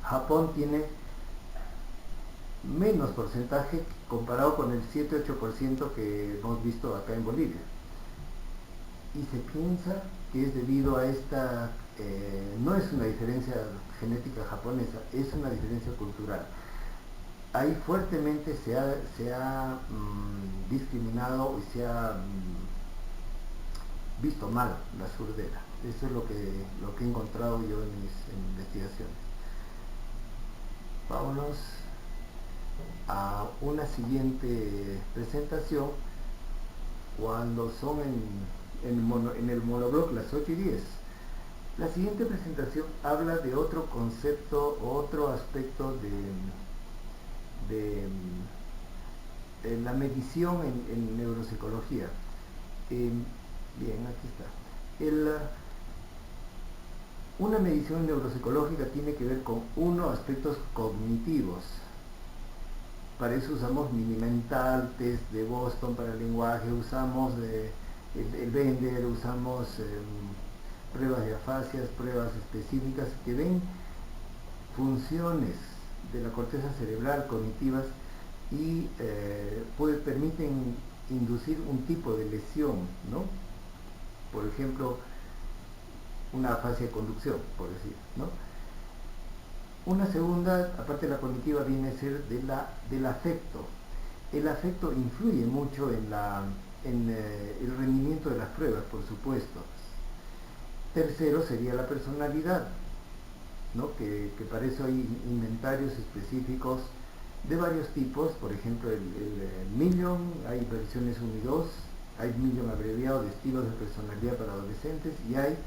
[SPEAKER 1] Japón tiene menos porcentaje comparado con el 7-8% que hemos visto acá en Bolivia. Y se piensa que es debido a esta, no es una diferencia genética japonesa, es una diferencia cultural. Ahí fuertemente se ha discriminado y se ha visto mal la surdera. Eso es lo que he encontrado yo en mis investigaciones. Vámonos a una siguiente presentación cuando son en el monobloc las 8 y 10. La siguiente presentación habla de otro concepto, otro aspecto de la medición en neuropsicología. Bien, aquí está. Una medición neuropsicológica tiene que ver con aspectos cognitivos. Para eso usamos Minimental, test de Boston para el lenguaje, usamos el Bender, usamos pruebas de afasias, pruebas específicas que ven funciones de la corteza cerebral cognitivas y permiten inducir un tipo de lesión, ¿no? Por ejemplo, una afasia de conducción, por decir, ¿no? Una segunda, aparte de la cognitiva, viene a ser del afecto. El afecto influye mucho en el rendimiento de las pruebas, por supuesto. Tercero sería la personalidad, ¿no? Que para eso hay inventarios específicos de varios tipos, por ejemplo el Million, hay versiones 1 y 2, hay Million abreviado de estilos de personalidad para adolescentes, y hay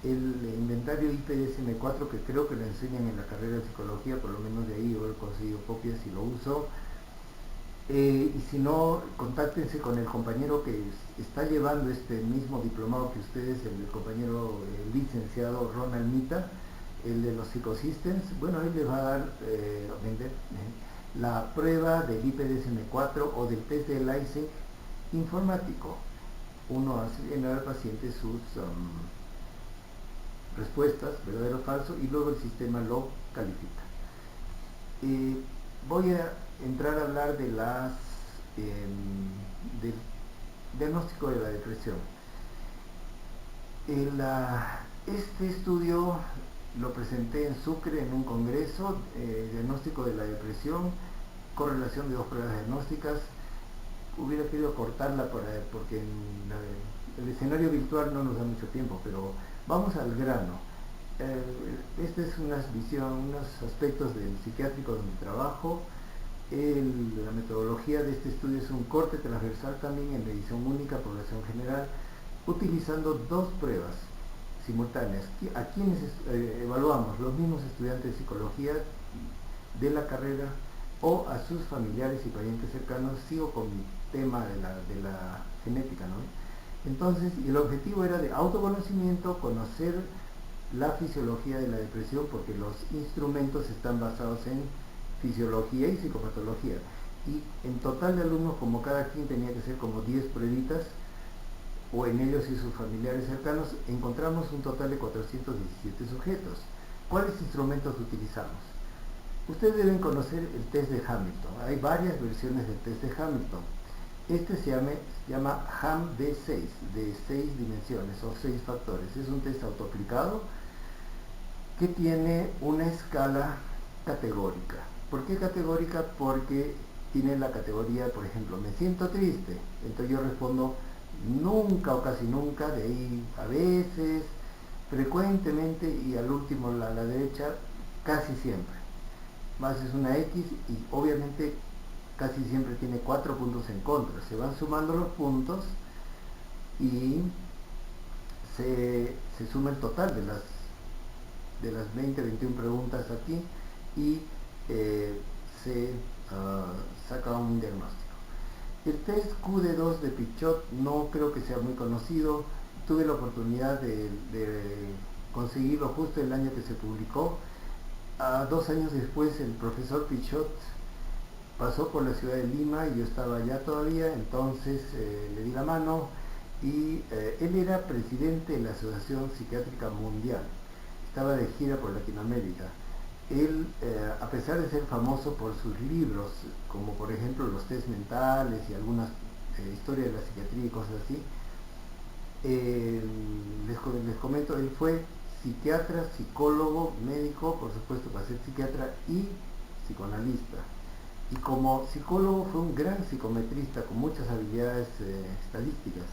[SPEAKER 1] el inventario IPDSM-4 que creo que lo enseñan en la carrera de psicología, por lo menos de ahí yo he conseguido copias y lo uso. Y si no, contáctense con el compañero que está llevando este mismo diplomado que ustedes, el compañero licenciado Ronald Mita, el de los Psychosystems. Bueno, él les va a dar la prueba del IPDSM-4 o del test del ISEC informático. Uno hace llenar al paciente sus respuestas, verdadero o falso, y luego el sistema lo califica. Voy a entrar a hablar del diagnóstico de la depresión. Este estudio lo presenté en Sucre en un congreso, diagnóstico de la depresión, correlación de dos pruebas diagnósticas. Hubiera querido cortarla porque el escenario virtual no nos da mucho tiempo, pero vamos al grano. Esta es unos aspectos del psiquiátrico donde trabajo. La metodología de este estudio es un corte transversal también en medición única, población general, utilizando dos pruebas simultáneas. ¿A quienes evaluamos? Los mismos estudiantes de psicología de la carrera o a sus familiares y parientes cercanos. Sigo con mi tema de la genética, ¿no? Entonces, el objetivo era de autoconocimiento, conocer la fisiología de la depresión, porque los instrumentos están basados en fisiología y psicopatología. Y en total de alumnos, como cada quien tenía que ser como 10 pruebitas, o en ellos y sus familiares cercanos, encontramos un total de 417 sujetos. ¿Cuáles instrumentos utilizamos? Ustedes deben conocer el test de Hamilton. Hay varias versiones del test de Hamilton. Este se llama HAM-D6, de 6 dimensiones o 6 factores. Es un test autoaplicado que tiene una escala categórica. ¿Por qué categórica? Porque tiene la categoría, por ejemplo, me siento triste. Entonces yo respondo nunca o casi nunca, de ahí a veces, frecuentemente, y al último a la derecha, casi siempre. Más es una X y obviamente casi siempre tiene 4 puntos en contra. Se van sumando los puntos y se suma el total de las 20-21 preguntas aquí y se saca un diagnóstico. El test QD2 de Pichot no creo que sea muy conocido. Tuve la oportunidad de conseguirlo justo el año que se publicó. 2 años después el profesor Pichot pasó por la ciudad de Lima y yo estaba allá todavía, entonces le di la mano y él era presidente de la Asociación Psiquiátrica Mundial, estaba de gira por Latinoamérica. Él, a pesar de ser famoso por sus libros, como por ejemplo los test mentales y algunas historias de la psiquiatría y cosas así, les comento, él fue psiquiatra, psicólogo, médico, por supuesto para ser psiquiatra, y psicoanalista. Y como psicólogo fue un gran psicometrista con muchas habilidades estadísticas.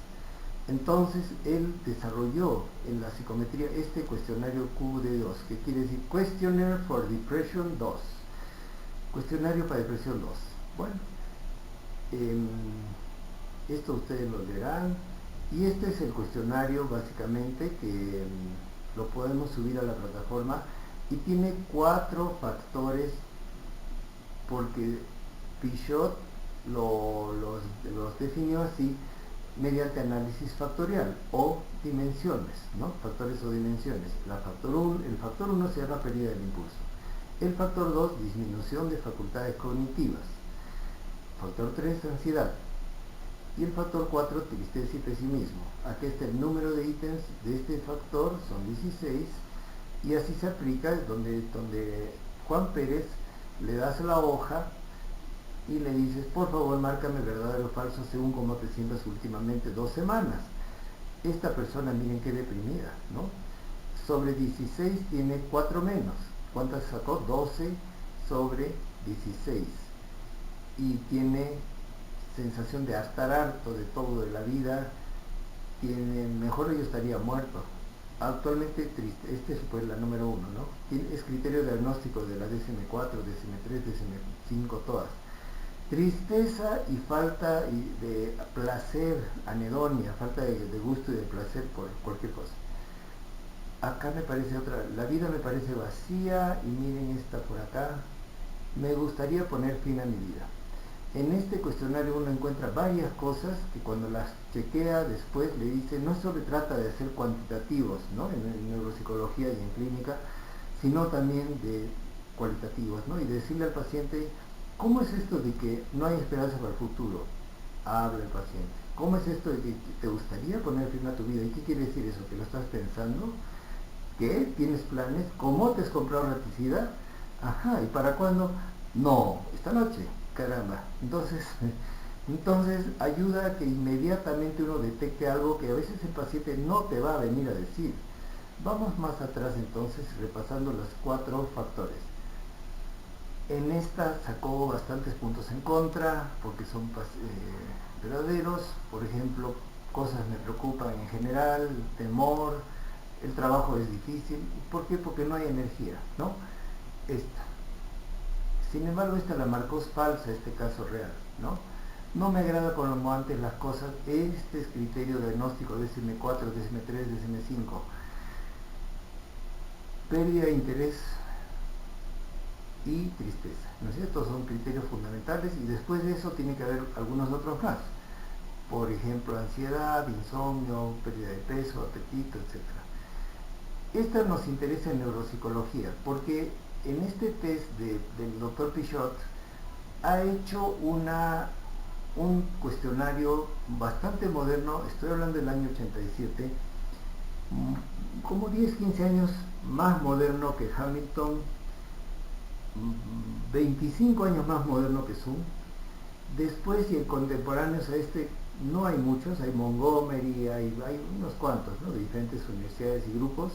[SPEAKER 1] Entonces él desarrolló en la psicometría este cuestionario QD2, que quiere decir Questionnaire for Depression 2, cuestionario para depresión 2. Bueno, esto ustedes lo leerán, y este es el cuestionario básicamente que lo podemos subir a la plataforma, y tiene 4 factores porque Pichot los definió así mediante análisis factorial o dimensiones, ¿no? Factores o dimensiones. El factor 1 se llama pérdida del impulso. El factor 2, disminución de facultades cognitivas. Factor 3, ansiedad. Y el factor 4, tristeza y pesimismo. Aquí está el número de ítems de este factor, son 16, y así se aplica donde Juan Pérez le das la hoja y le dices, por favor, márcame verdadero o falso según cómo te sientas últimamente 2 semanas. Esta persona, miren qué deprimida, ¿no? Sobre 16 tiene 4 menos. ¿Cuántas sacó? 12 sobre 16. Y tiene sensación de estar harto de todo de la vida. Mejor yo estaría muerto. Actualmente triste, este fue la número 1, ¿no? Es criterio diagnóstico de la DSM-4, DSM-3, DSM-5, todas. Tristeza y falta de placer, anedonia, falta de gusto y de placer por cualquier cosa. Acá me parece otra, la vida me parece vacía, y miren esta por acá, me gustaría poner fin a mi vida. En este cuestionario uno encuentra varias cosas que cuando las chequea después le dice, no solo trata de ser cuantitativos, ¿no? En neuropsicología y en clínica, sino también de cualitativos, ¿no? Y decirle al paciente, ¿cómo es esto de que no hay esperanza para el futuro? Habla el paciente. ¿Cómo es esto de que te gustaría poner fin a tu vida? ¿Y qué quiere decir eso? ¿Que lo estás pensando? ¿Qué? ¿Tienes planes? ¿Cómo te has comprado electricidad? Ajá, ¿y para cuándo? No, esta noche. Caramba. Entonces ayuda a que inmediatamente uno detecte algo que a veces el paciente no te va a venir a decir. Vamos más atrás entonces, repasando los 4 factores. En esta sacó bastantes puntos en contra, porque son verdaderos. Por ejemplo, cosas me preocupan en general, temor, el trabajo es difícil. ¿Por qué? Porque no hay energía, ¿no? Esta. Sin embargo, esta la marcó falsa, este caso real, ¿no? No me agrada como antes las cosas. Este es criterio diagnóstico DSM-4, DSM-3, DSM-5. Pérdida de interés y tristeza, ¿no es cierto? Son criterios fundamentales, y después de eso tiene que haber algunos otros más. Por ejemplo, ansiedad, insomnio, pérdida de peso, apetito, etc. Esta nos interesa en neuropsicología, porque en este test del doctor Pichot ha hecho un cuestionario bastante moderno, estoy hablando del año 87, como 10-15 años más moderno que Hamilton, 25 años más moderno que Zoom. Después, y en contemporáneos a este, no hay muchos, hay Montgomery, hay unos cuantos, ¿no? De diferentes universidades y grupos,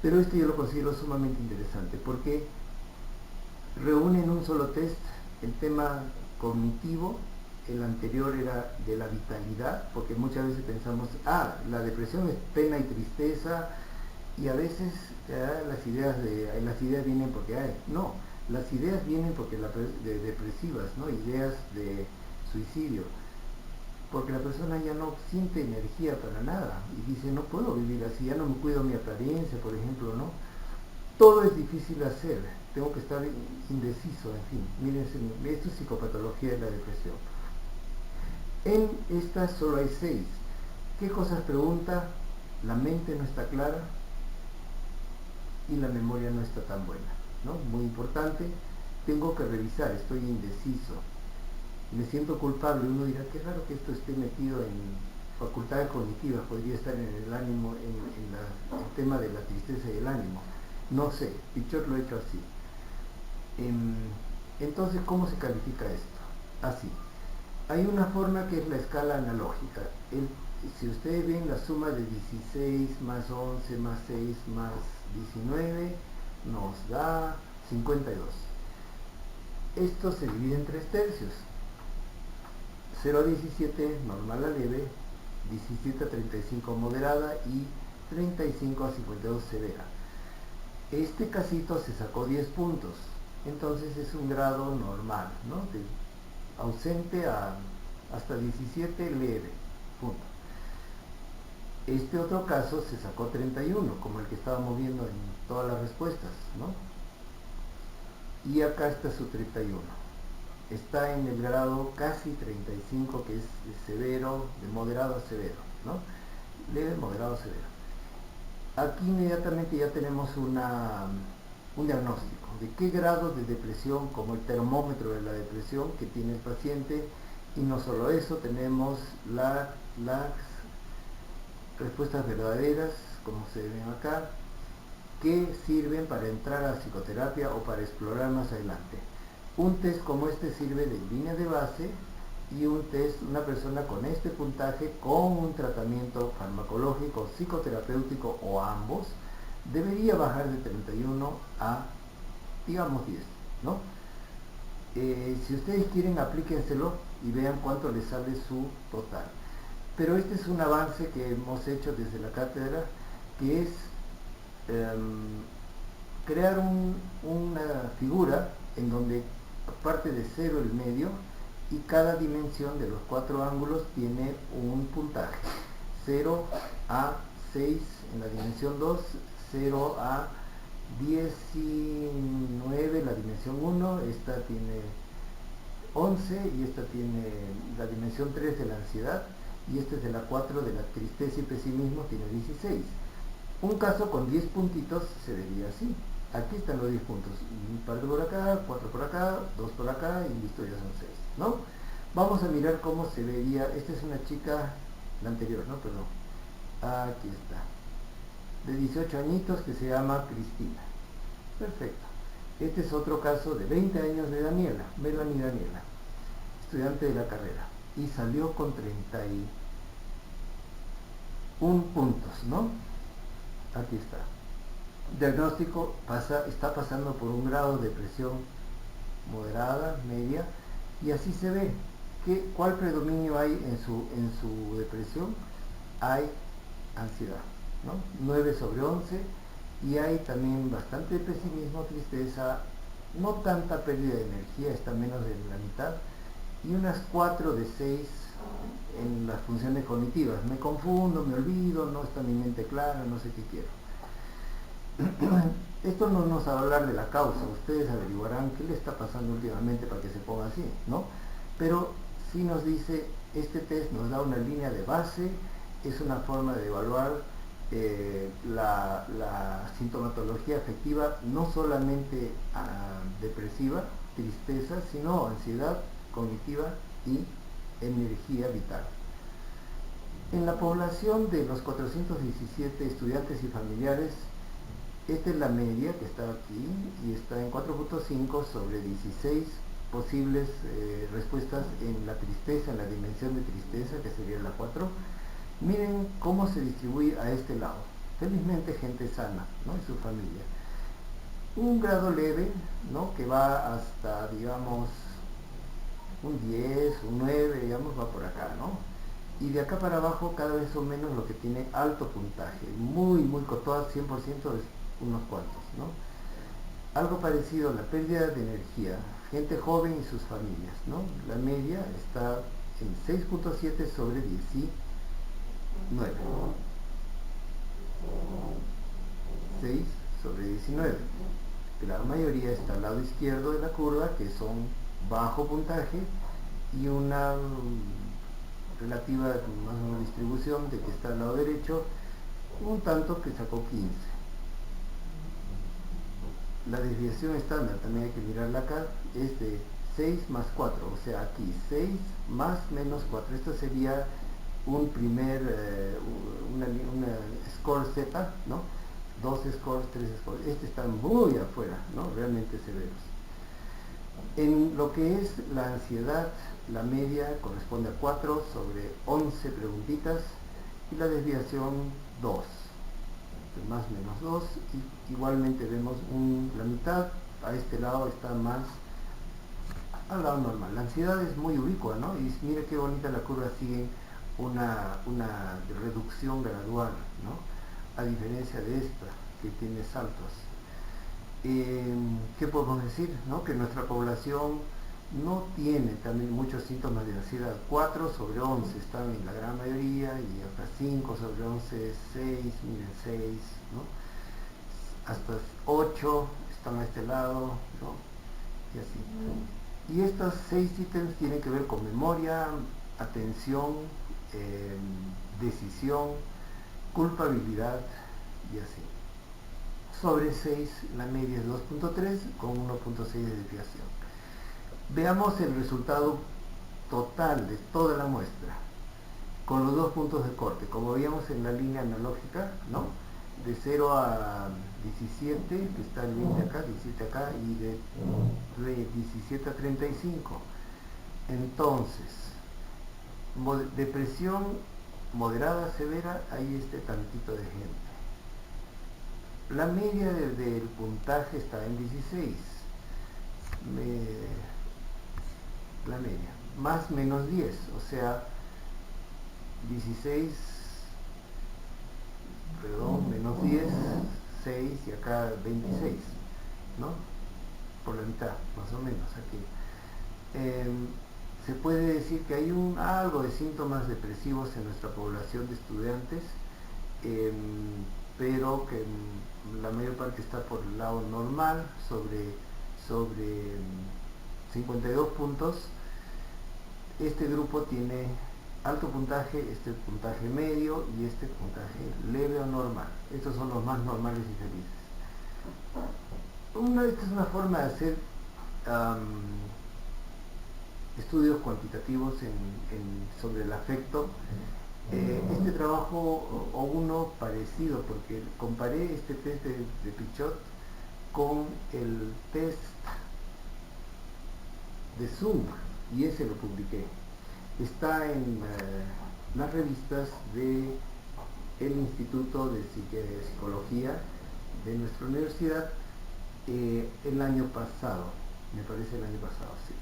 [SPEAKER 1] pero este yo lo considero sumamente interesante porque reúne en un solo test el tema cognitivo. El anterior era de la vitalidad, porque muchas veces pensamos, la depresión es pena y tristeza, y a veces las ideas vienen porque no, las ideas vienen porque depresivas, ¿no? Ideas de suicidio, porque la persona ya no siente energía para nada y dice, no puedo vivir así, ya no me cuido mi apariencia, por ejemplo, ¿no? Todo es difícil de hacer, tengo que estar indeciso, en fin. Miren, esto es psicopatología de la depresión. En estas solo hay 6. ¿Qué cosas pregunta? La mente no está clara y la memoria no está tan buena, ¿no? Muy importante, tengo que revisar, estoy indeciso, me siento culpable. Uno dirá, qué raro que esto esté metido en facultades cognitivas, podría estar en el ánimo, el tema de la tristeza y el ánimo. No sé, Pichot lo ha hecho así. Entonces, ¿cómo se califica esto? Así. Hay una forma que es la escala analógica. Si ustedes ven la suma de 16 más 11 más 6 más 19, nos da 52. Esto se divide en 3 tercios. 0 a 17 normal a leve, 17 a 35 moderada y 35 a 52 severa. Este casito se sacó 10 puntos, entonces es un grado normal, ¿no? De ausente a hasta 17 leve, punto. Este otro caso se sacó 31, como el que estábamos viendo en todas las respuestas, ¿no? Y acá está su 31. Está en el grado casi 35, que es de severo, de moderado a severo, ¿no? Leve, moderado, severo. Aquí inmediatamente ya tenemos un diagnóstico de qué grado de depresión, como el termómetro de la depresión que tiene el paciente, y no solo eso, tenemos las respuestas verdaderas, como se ven acá, que sirven para entrar a psicoterapia o para explorar más adelante. Un test como este sirve de línea de base, y un test, una persona con este puntaje, con un tratamiento farmacológico, psicoterapéutico o ambos, debería bajar de 31 a, digamos, 10, ¿no? Si ustedes quieren, aplíquenselo y vean cuánto les sale su total. Pero este es un avance que hemos hecho desde la cátedra, que es crear una figura en donde parte de 0 el medio, y cada dimensión de los 4 ángulos tiene un puntaje. 0 a 6 en la dimensión 2, 0 a 19 la dimensión 1, esta tiene 11 y esta tiene la dimensión 3 de la ansiedad, y esta es de la 4 de la tristeza y pesimismo, tiene 16. Un caso con 10 puntitos se vería así. Aquí están los 10 puntos, un par por acá, 4 por acá, 2 por acá, y listo, ya son 6, ¿no? Vamos a mirar cómo se vería. Esta es una chica, la anterior, ¿no? Perdón. Aquí está. De 18 añitos, que se llama Cristina. Perfecto. Este es otro caso de 20 años de Daniela, Melanie Daniela, estudiante de la carrera, y salió con 31 puntos, ¿no? Aquí está. Diagnóstico, está pasando por un grado de depresión moderada, media, y así se ve. ¿Cuál predominio hay en su depresión? Hay ansiedad, ¿no? 9 sobre 11, y hay también bastante pesimismo, tristeza, no tanta pérdida de energía, está menos de la mitad, y unas 4 de 6 en las funciones cognitivas. Me confundo, me olvido, no está mi mente clara, no sé qué quiero. Esto no nos va a hablar de la causa, ustedes averiguarán qué le está pasando últimamente para que se ponga así, ¿no? Pero sí nos dice, este test nos da una línea de base, es una forma de evaluar la sintomatología afectiva, no solamente depresiva, tristeza, sino ansiedad cognitiva y energía vital. En la población de los 417 estudiantes y familiares, esta es la media que está aquí, y está en 4.5 sobre 16 posibles respuestas en la tristeza, en la dimensión de tristeza, que sería la 4. Miren cómo se distribuye a este lado. Felizmente gente sana, ¿no? Y su familia. Un grado leve, ¿no? Que va hasta, digamos, un 10, un 9, digamos, va por acá, ¿no? Y de acá para abajo cada vez son menos lo que tiene alto puntaje. Muy, todas 100% es unos cuantos, ¿no? Algo parecido a la pérdida de energía, gente joven y sus familias, ¿no? La media está en 6.7 sobre 19. 6 sobre 19. La mayoría está al lado izquierdo de la curva, que son bajo puntaje, y una relativa más o menos distribución de que está al lado derecho, un tanto que sacó 15. La desviación estándar, también hay que mirarla acá, es de 6 más 4, o sea, aquí 6 más menos 4. Esto sería un primer, una score Z, ¿no? 2 scores, 3 scores. Este está muy afuera, ¿no? Realmente severos. En lo que es la ansiedad, la media corresponde a 4 sobre 11 preguntitas y la desviación 2, más menos 2. Y igualmente vemos la mitad, a este lado está más al lado normal. La ansiedad es muy ubicua, ¿no? Y mire qué bonita la curva, sigue una reducción gradual, ¿no? A diferencia de esta, que tiene saltos. ¿Qué podemos decir? ¿No? Que nuestra población no tiene también muchos síntomas de ansiedad. 4 sobre 11 están en la gran mayoría, y hasta 5 sobre 11, 6, miren 6, ¿no? Hasta 8 están a este lado, ¿no? Y así. Y estos 6 ítems tienen que ver con memoria, atención, decisión, culpabilidad y así. Sobre 6, la media es 2.3 con 1.6 de desviación. Veamos el resultado total de toda la muestra con los 2 puntos de corte, como veíamos en la línea analógica, ¿no? De 0 a 17, que está el 20 acá, 17 acá, y de 17 a 35. Entonces, depresión moderada, severa, hay este tantito de gente. La media del puntaje está en 16. La media. Más menos 10, o sea, 16, perdón, menos 10, 6 y acá 26, ¿no? Por la mitad, más o menos aquí. Se puede decir que hay algo de síntomas depresivos en nuestra población de estudiantes, pero que la mayor parte está por el lado normal, sobre 52 puntos. Este grupo tiene alto puntaje, este puntaje medio y este puntaje leve o normal. Estos son los más normales y felices. Esta es una forma de hacer estudios cuantitativos sobre el afecto. Este trabajo, o uno parecido, porque comparé este test de Pichot con el test de Zoom, y ese lo publiqué. Está en las revistas del Instituto de Psicología de nuestra universidad, el año pasado, me parece el año pasado, sí.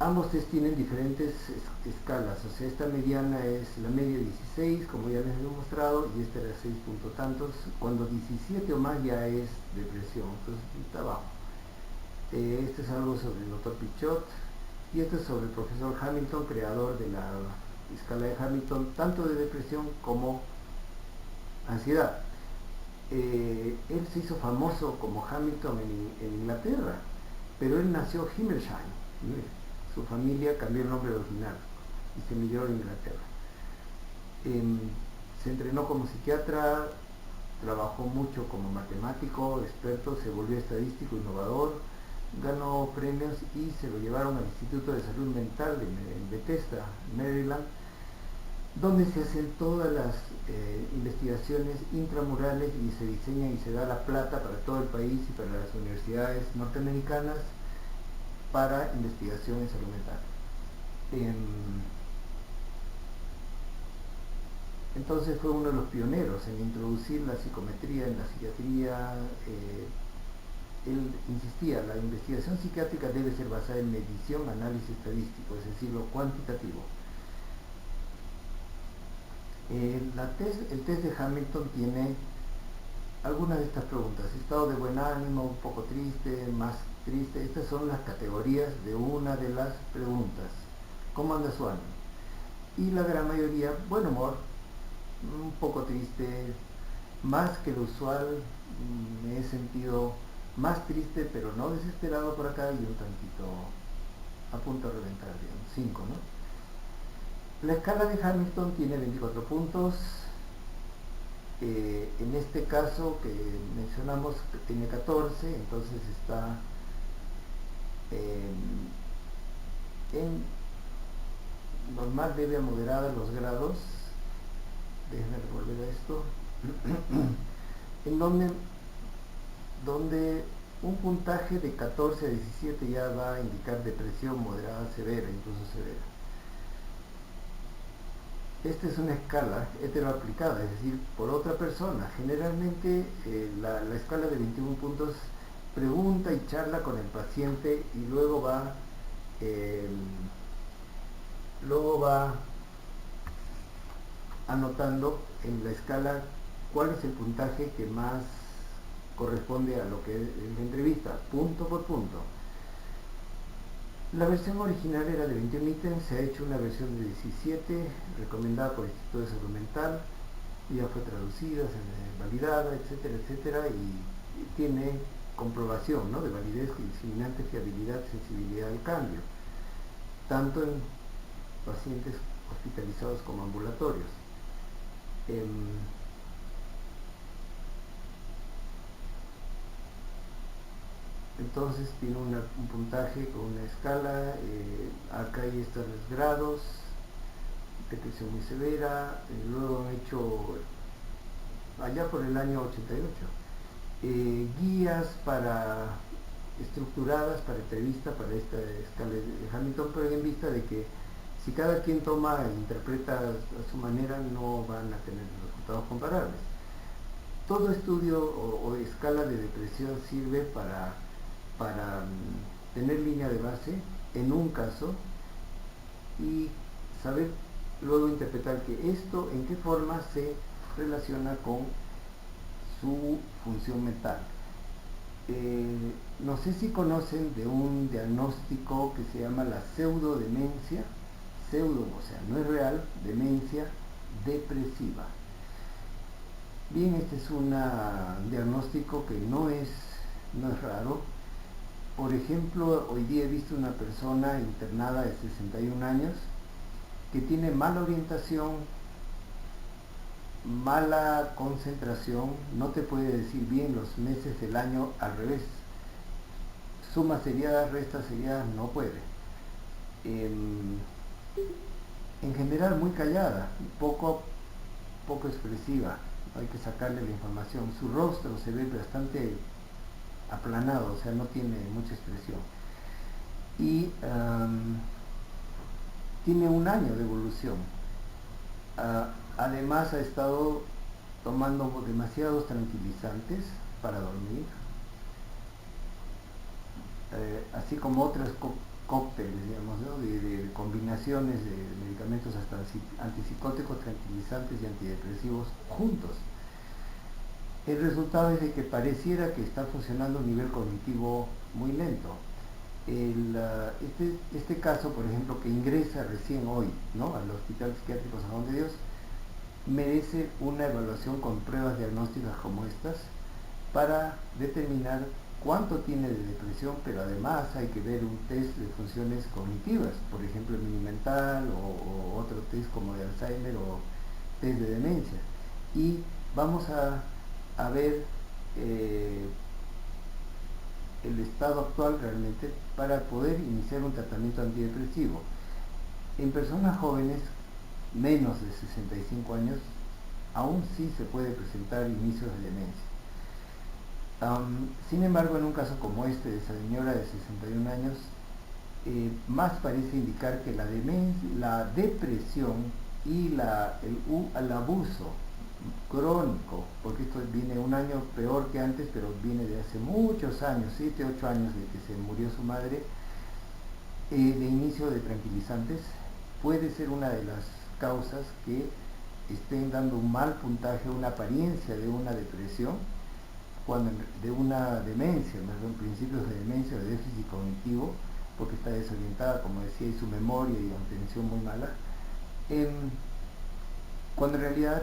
[SPEAKER 1] Ambos test tienen diferentes escalas, o sea, esta mediana es la media 16, como ya les he mostrado, y esta era 6 punto tantos. Cuando 17 o más ya es depresión, entonces está abajo. Esto es algo sobre el doctor Pichot, y esto es sobre el profesor Hamilton, creador de la escala de Hamilton, tanto de depresión como ansiedad. Él se hizo famoso como Hamilton en Inglaterra, pero él nació Himmelshine. Su familia cambió el nombre original y se emigró a Inglaterra. Se entrenó como psiquiatra, trabajó mucho como matemático, experto, se volvió estadístico, innovador, ganó premios y se lo llevaron al Instituto de Salud Mental en Bethesda, Maryland, donde se hacen todas las investigaciones intramurales y se diseña y se da la plata para todo el país y para las universidades norteamericanas para investigación en salud mental. Entonces fue uno de los pioneros en introducir la psicometría en la psiquiatría. Él insistía, la investigación psiquiátrica debe ser basada en medición, análisis estadístico, es decir, lo cuantitativo. El test de Hamilton tiene algunas de estas preguntas: estado de buen ánimo, un poco triste, más triste. Estas son las categorías de una de las preguntas. ¿Cómo anda su ánimo? Y la gran mayoría, buen humor, un poco triste, más que lo usual. Me he sentido más triste, pero no desesperado por acá, y un tantito a punto de reventar, digamos, 5, ¿no? La escala de Hamilton tiene 24 puntos. En este caso que mencionamos tiene 14, entonces está en normal, leve a moderada los grados. Déjenme revolver a esto. En donde un puntaje de 14 a 17 ya va a indicar depresión moderada, severa, incluso severa. Esta es una escala heteroaplicada, es decir, por otra persona. Generalmente la escala de 21 puntos pregunta y charla con el paciente y eh, luego va anotando en la escala cuál es el puntaje que más corresponde a lo que es la entrevista, punto por punto. La versión original era de 21 ítems, se ha hecho una versión de 17, recomendada por el Instituto de Salud Mental, ya fue traducida, validada, etcétera, etcétera, y tiene comprobación, ¿no?, de validez, discriminante, fiabilidad, sensibilidad al cambio, tanto en pacientes hospitalizados como ambulatorios. Entonces tiene un puntaje con una escala. Acá ahí están los grados: depresión muy severa. Luego han hecho, allá por el año 88, guías estructuradas para entrevista para esta escala de Hamilton, pero en vista de que si cada quien toma e interpreta a su manera, no van a tener resultados comparables. Todo estudio o escala de depresión sirve para tener línea de base en un caso y saber luego interpretar que esto en qué forma se relaciona con su función mental. No sé si conocen de un diagnóstico que se llama la pseudodemencia, o sea, no es real, demencia depresiva. Bien, este es un diagnóstico que no es raro. Por ejemplo, hoy día he visto una persona internada de 61 años que tiene mala orientación, mala concentración, no te puede decir bien los meses del año al revés. Suma seriadas, resta seriadas, no puede. En general muy callada, poco expresiva, hay que sacarle la información. Su rostro se ve bastante aplanado, o sea, no tiene mucha expresión. Y tiene un año de evolución. Además ha estado tomando demasiados tranquilizantes para dormir, así como otros cócteles, digamos, ¿no?, de combinaciones de medicamentos hasta antipsicóticos, tranquilizantes y antidepresivos juntos. El resultado es de que pareciera que está funcionando a un nivel cognitivo muy lento. Este caso, por ejemplo, que ingresa recién hoy, ¿no?, al Hospital Psiquiátrico San Juan de Dios, merece una evaluación con pruebas diagnósticas como estas para determinar cuánto tiene de depresión, pero además hay que ver un test de funciones cognitivas, por ejemplo el Mini-Mental o otro test como de Alzheimer o test de demencia. Y vamos a ver el estado actual realmente para poder iniciar un tratamiento antidepresivo. En personas jóvenes, menos de 65 años, aún sí se puede presentar inicios de demencia. Sin embargo, en un caso como este de esa señora de 61 años, más parece indicar que la depresión y el abuso crónico, porque esto viene un año peor que antes, pero viene de hace muchos años, 7, 8 años de que se murió su madre, de inicio de tranquilizantes, puede ser una de las causas que estén dando un mal puntaje, una apariencia de una depresión, de una demencia, en principios de demencia o de déficit cognitivo, porque está desorientada, como decía, y su memoria y atención muy mala, cuando en realidad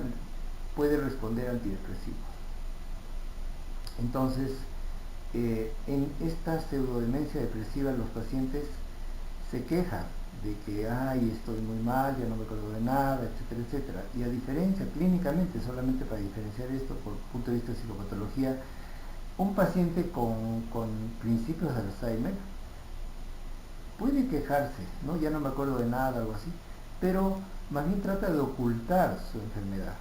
[SPEAKER 1] puede responder antidepresivo. Entonces, en esta pseudodemencia depresiva los pacientes se quejan de que, ay, estoy muy mal, ya no me acuerdo de nada, etcétera, etcétera. Y a diferencia, clínicamente, solamente para diferenciar esto por punto de vista de psicopatología, un paciente con principios de Alzheimer puede quejarse, ¿no? Ya no me acuerdo de nada, algo así, pero más bien trata de ocultar su enfermedad.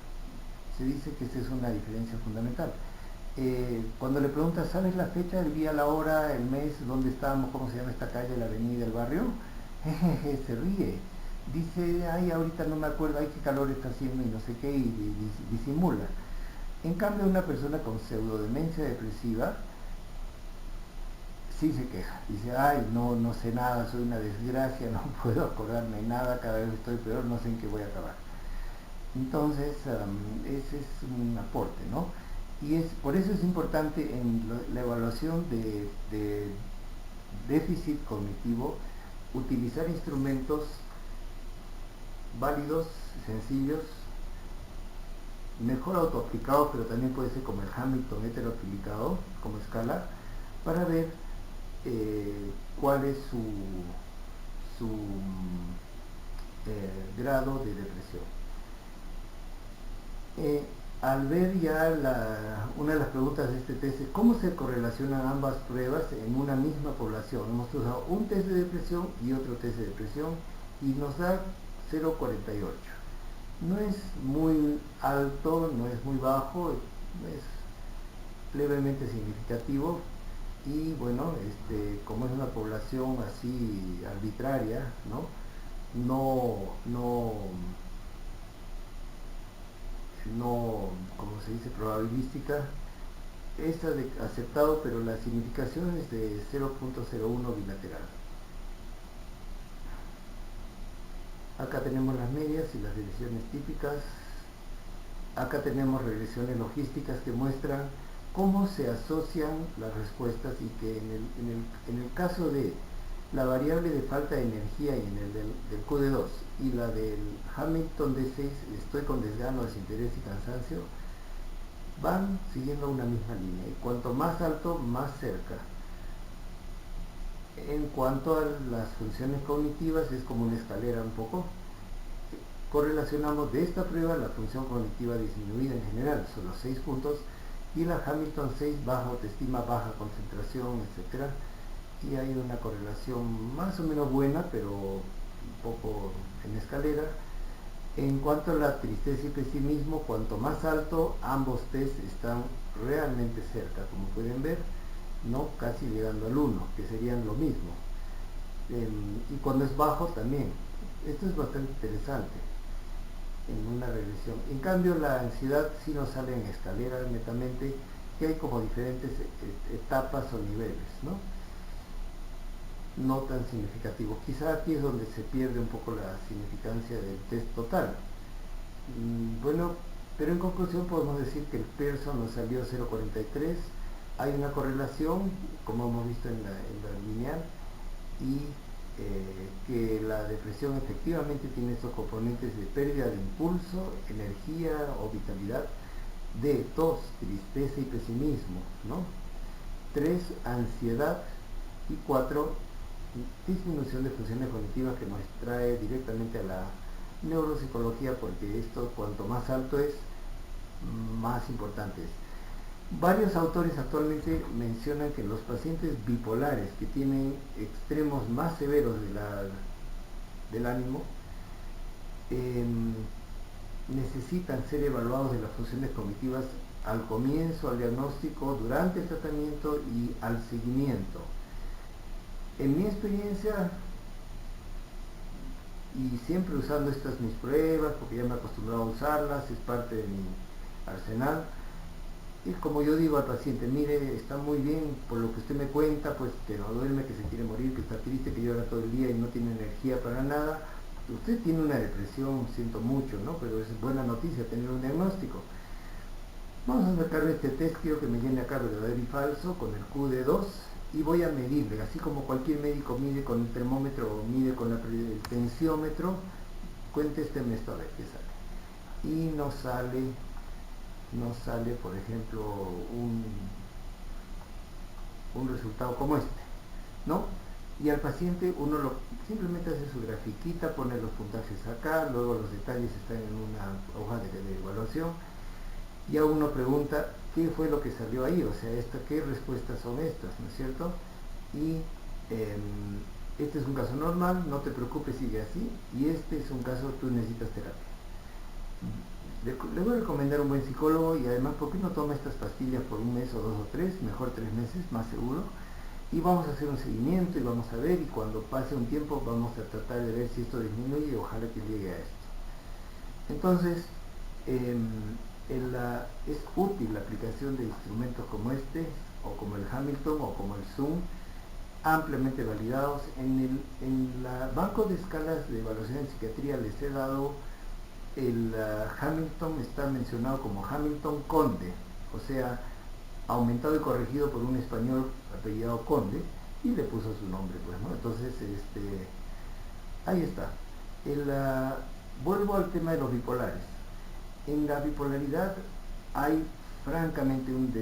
[SPEAKER 1] Se dice que esa es una diferencia fundamental. Cuando le preguntas, ¿sabes la fecha, el día, la hora, el mes, dónde estamos, cómo se llama esta calle, la avenida, el barrio? Se ríe. Dice, ay, ahorita no me acuerdo, ay, qué calor está haciendo y no sé qué, y disimula. En cambio, una persona con pseudodemencia depresiva sí se queja. Dice, ay, no sé nada, soy una desgracia, no puedo acordarme de nada, cada vez estoy peor, no sé en qué voy a acabar. Entonces, ese es un aporte, ¿no? Y por eso es importante en la evaluación de déficit cognitivo utilizar instrumentos válidos, sencillos, mejor autoaplicados, pero también puede ser como el Hamilton heteroaplicado, como escala, para ver cuál es su grado de depresión. Al ver ya una de las preguntas de este test es cómo se correlacionan ambas pruebas en una misma población. Hemos usado un test de depresión y otro test de depresión y nos da 0,48. No es muy alto, no es muy bajo, es levemente significativo y bueno, como es una población así arbitraria, no, como se dice, probabilística, es aceptado, pero la significación es de 0,01 bilateral. Acá tenemos las medias y las regresiones típicas. Acá tenemos regresiones logísticas que muestran cómo se asocian las respuestas y que en el caso de la variable de falta de energía y en el del QD2 y la del Hamilton D6, estoy con desgano, desinterés y cansancio, van siguiendo una misma línea y cuanto más alto, más cerca. En cuanto a las funciones cognitivas, es como una escalera un poco. Correlacionamos de esta prueba la función cognitiva disminuida en general, son los 6 puntos, y la Hamilton 6, baja autoestima, baja concentración, etc. Y hay una correlación más o menos buena, pero un poco en escalera. En cuanto a la tristeza y pesimismo, cuanto más alto, ambos test están realmente cerca, como pueden ver, no casi llegando al 1, que serían lo mismo. Y cuando es bajo también. Esto es bastante interesante en una regresión. En cambio, la ansiedad sí nos sale en escalera netamente, que hay como diferentes etapas o niveles, no tan significativo. Quizá aquí es donde se pierde un poco la significancia del test total. Bueno, pero en conclusión podemos decir que el Pearson nos salió 0,43, hay una correlación, como hemos visto en la lineal, y que la depresión efectivamente tiene estos componentes de pérdida de impulso, energía o vitalidad, de 2, tristeza y pesimismo, 3, ansiedad, y 4, disminución de funciones cognitivas, que nos trae directamente a la neuropsicología, porque esto cuanto más alto es, más importante es. Varios autores actualmente mencionan que los pacientes bipolares que tienen extremos más severos del ánimo necesitan ser evaluados de las funciones cognitivas al comienzo, al diagnóstico, durante el tratamiento y al seguimiento. En mi experiencia, y siempre usando estas mis pruebas, porque ya me he acostumbrado a usarlas, es parte de mi arsenal, es como yo digo al paciente, mire, está muy bien por lo que usted me cuenta, pues que no duerme, que se quiere morir, que está triste, que llora todo el día y no tiene energía para nada. Usted tiene una depresión, siento mucho, pero es buena noticia tener un diagnóstico. Vamos a sacar este test, quiero que me llene acá verdadero y falso con el QD2 y voy a medirle, así como cualquier médico mide con el termómetro o mide con el tensiómetro. Cuente este esto a ver qué sale. Y nos sale nos sale, por ejemplo, un resultado como este, ¿no? Y al paciente uno simplemente hace su grafiquita, pone los puntajes acá, luego los detalles están en una hoja de evaluación, y a uno pregunta qué fue lo que salió ahí, o sea, qué respuestas son estas, ¿no es cierto? Y este es un caso normal, no te preocupes, sigue así, y este es un caso, tú necesitas terapia. Le voy a recomendar un buen psicólogo, y además, ¿por qué no toma estas pastillas por un mes o 2 o 3? Mejor 3 meses, más seguro. Y vamos a hacer un seguimiento y vamos a ver, y cuando pase un tiempo vamos a tratar de ver si esto disminuye y ojalá que llegue a esto. Entonces, es útil la aplicación de instrumentos como este, o como el Hamilton, o como el Zoom, ampliamente validados. En el banco de escalas de evaluación en psiquiatría les he dado el Hamilton, está mencionado como Hamilton Conde, o sea, aumentado y corregido por un español apellidado Conde, y le puso su nombre, pues, ¿no? Entonces, ahí está. Vuelvo al tema de los bipolares. En la bipolaridad hay francamente un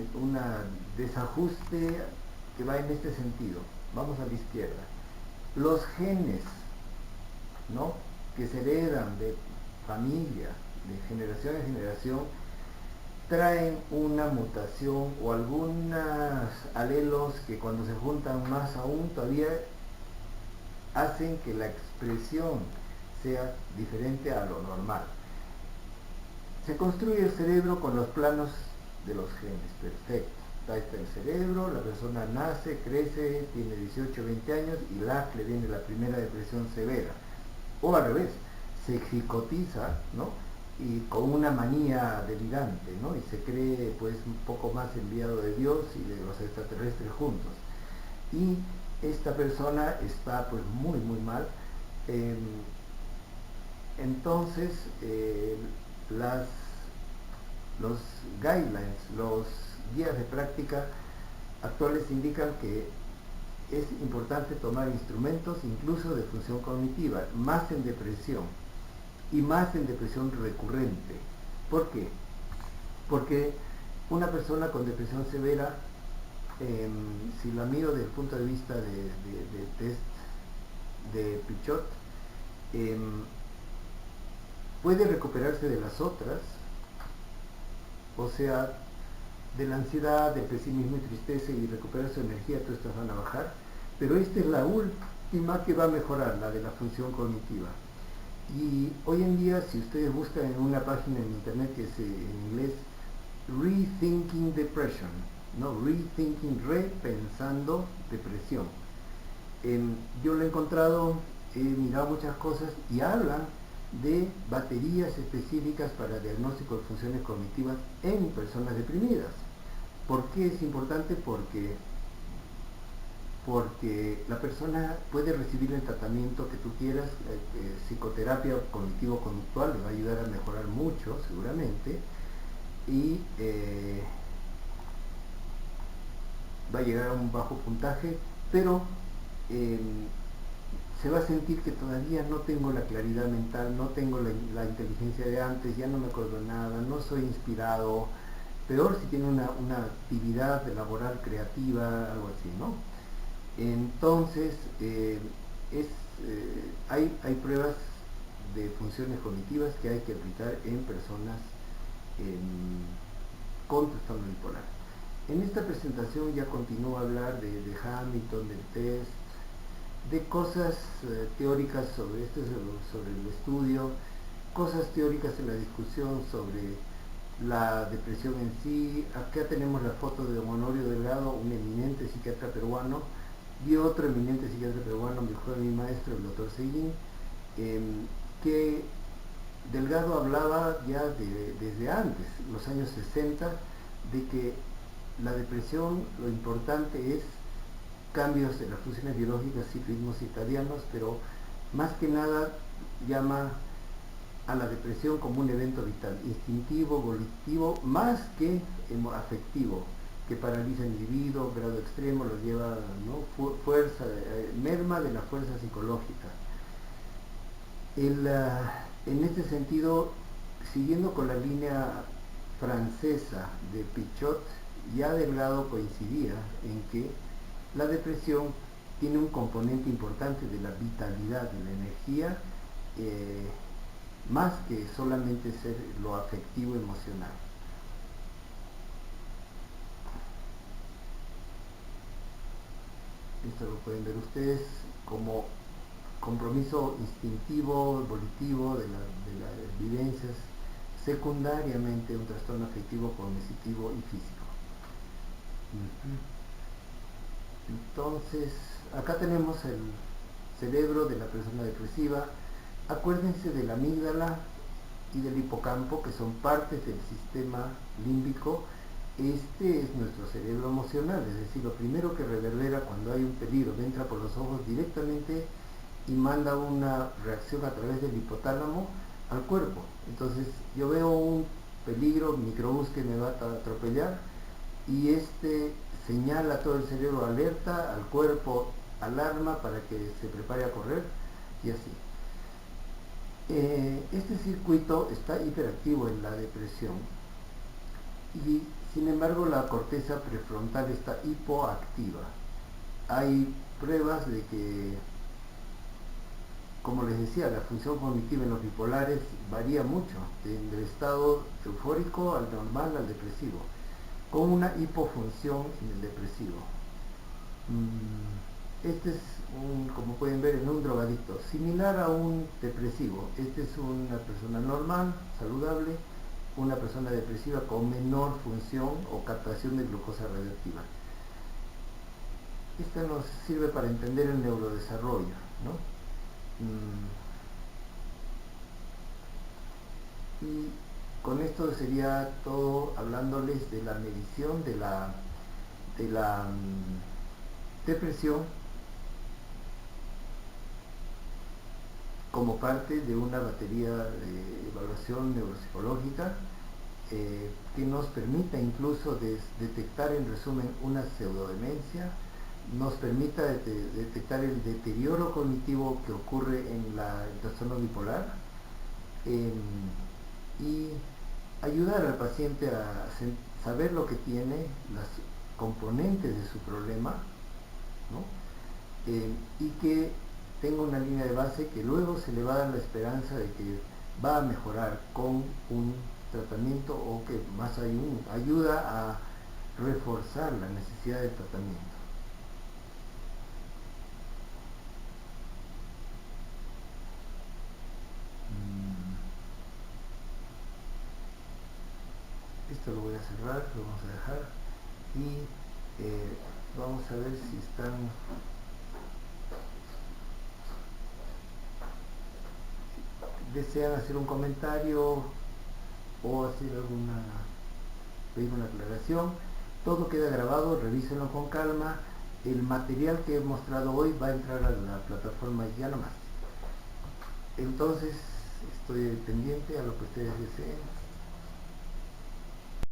[SPEAKER 1] desajuste que va en este sentido. Vamos a la izquierda. Los genes, ¿no?, que se heredan de familia, de generación en generación, traen una mutación o algunos alelos que cuando se juntan más aún todavía hacen que la expresión sea diferente a lo normal. Se construye el cerebro con los planos de los genes, perfecto. Ahí está el cerebro, la persona nace, crece, tiene 18, 20 años y le viene la primera depresión severa. O al revés, se psicotiza, ¿no?, y con una manía delirante, ¿no?, y se cree pues un poco más enviado de Dios y de los extraterrestres juntos. Y esta persona está pues muy muy mal. Entonces los guidelines, los guías de práctica actuales indican que es importante tomar instrumentos incluso de función cognitiva, más en depresión, y más en depresión recurrente. ¿Por qué? Porque una persona con depresión severa, si la miro desde el punto de vista de test de Pichot, puede recuperarse de las otras, o sea, de la ansiedad, del pesimismo y tristeza, y recuperar su energía, todas estas van a bajar, pero esta es la última que va a mejorar, la de la función cognitiva. Y hoy en día, si ustedes buscan en una página en internet que es en inglés, Rethinking Depression, ¿no? Rethinking, repensando depresión. Yo lo he encontrado, he mirado muchas cosas y hablan de baterías específicas para diagnóstico de funciones cognitivas en personas deprimidas. ¿Por qué es importante? Porque la persona puede recibir el tratamiento que tú quieras, psicoterapia cognitivo-conductual, le va a ayudar a mejorar mucho seguramente, y va a llegar a un bajo puntaje, pero se va a sentir que todavía no tengo la claridad mental, no tengo la inteligencia de antes, ya no me acuerdo nada, no soy inspirado. Peor si tiene una actividad laboral creativa, algo así, ¿no? Entonces, hay pruebas de funciones cognitivas que hay que aplicar en personas con trastorno bipolar. En esta presentación ya continúo a hablar de Hamilton, del test, de cosas teóricas sobre el estudio, cosas teóricas en la discusión sobre la depresión en sí. Acá tenemos la foto de don Honorio Delgado, un eminente psiquiatra peruano, y otro eminente psiquiatra peruano, mi maestro, el doctor Seguín, que Delgado hablaba ya desde antes, los años 60, de que la depresión, lo importante es cambios en las funciones biológicas y ritmos circadianos, pero más que nada llama a la depresión como un evento vital, instintivo, volitivo, más que afectivo, que paraliza al individuo, grado extremo, lo lleva, ¿no?, fuerza, merma de la fuerza psicológica. En este sentido, siguiendo con la línea francesa de Pichot, ya Delgado coincidía en que la depresión tiene un componente importante de la vitalidad, de la energía, más que solamente ser lo afectivo emocional. Esto lo pueden ver ustedes como compromiso instintivo, volitivo de las vivencias, secundariamente un trastorno afectivo, cognitivo y físico. Entonces, acá tenemos el cerebro de la persona depresiva. Acuérdense de la amígdala y del hipocampo, que son partes del sistema límbico. Este es nuestro cerebro emocional, es decir, lo primero que reverbera cuando hay un peligro, entra por los ojos directamente y manda una reacción a través del hipotálamo al cuerpo. Entonces yo veo un peligro, microbús que me va a atropellar, y este señala a todo el cerebro alerta, al cuerpo alarma para que se prepare a correr, y así. Este circuito está hiperactivo en la depresión, y sin embargo la corteza prefrontal está hipoactiva. Hay pruebas de que, como les decía, la función cognitiva en los bipolares varía mucho, del estado eufórico al normal al depresivo, con una hipofunción en el depresivo. Este es, como pueden ver, en un drogadicto, similar a un depresivo. Este es una persona normal, saludable, una persona depresiva con menor función o captación de glucosa radioactiva. Esta nos sirve para entender el neurodesarrollo, ¿no? Y con esto sería todo, hablándoles de la medición de la depresión como parte de una batería de evaluación neuropsicológica que nos permita incluso detectar en resumen una pseudodemencia, nos permita detectar el deterioro cognitivo que ocurre en el trastorno bipolar, y ayudar al paciente a saber lo que tiene, las componentes de su problema, ¿no? Y que tenga una línea de base que luego se le va a dar la esperanza de que va a mejorar con un tratamiento, o que más aún ayuda a reforzar la necesidad de tratamiento. Esto lo voy a cerrar, lo vamos a dejar, y vamos a ver si desean hacer un comentario o hacer pedir una aclaración. Todo queda grabado, revísenlo con calma. El material que he mostrado hoy va a entrar a la plataforma ya nomás. Entonces estoy pendiente a lo que ustedes deseen.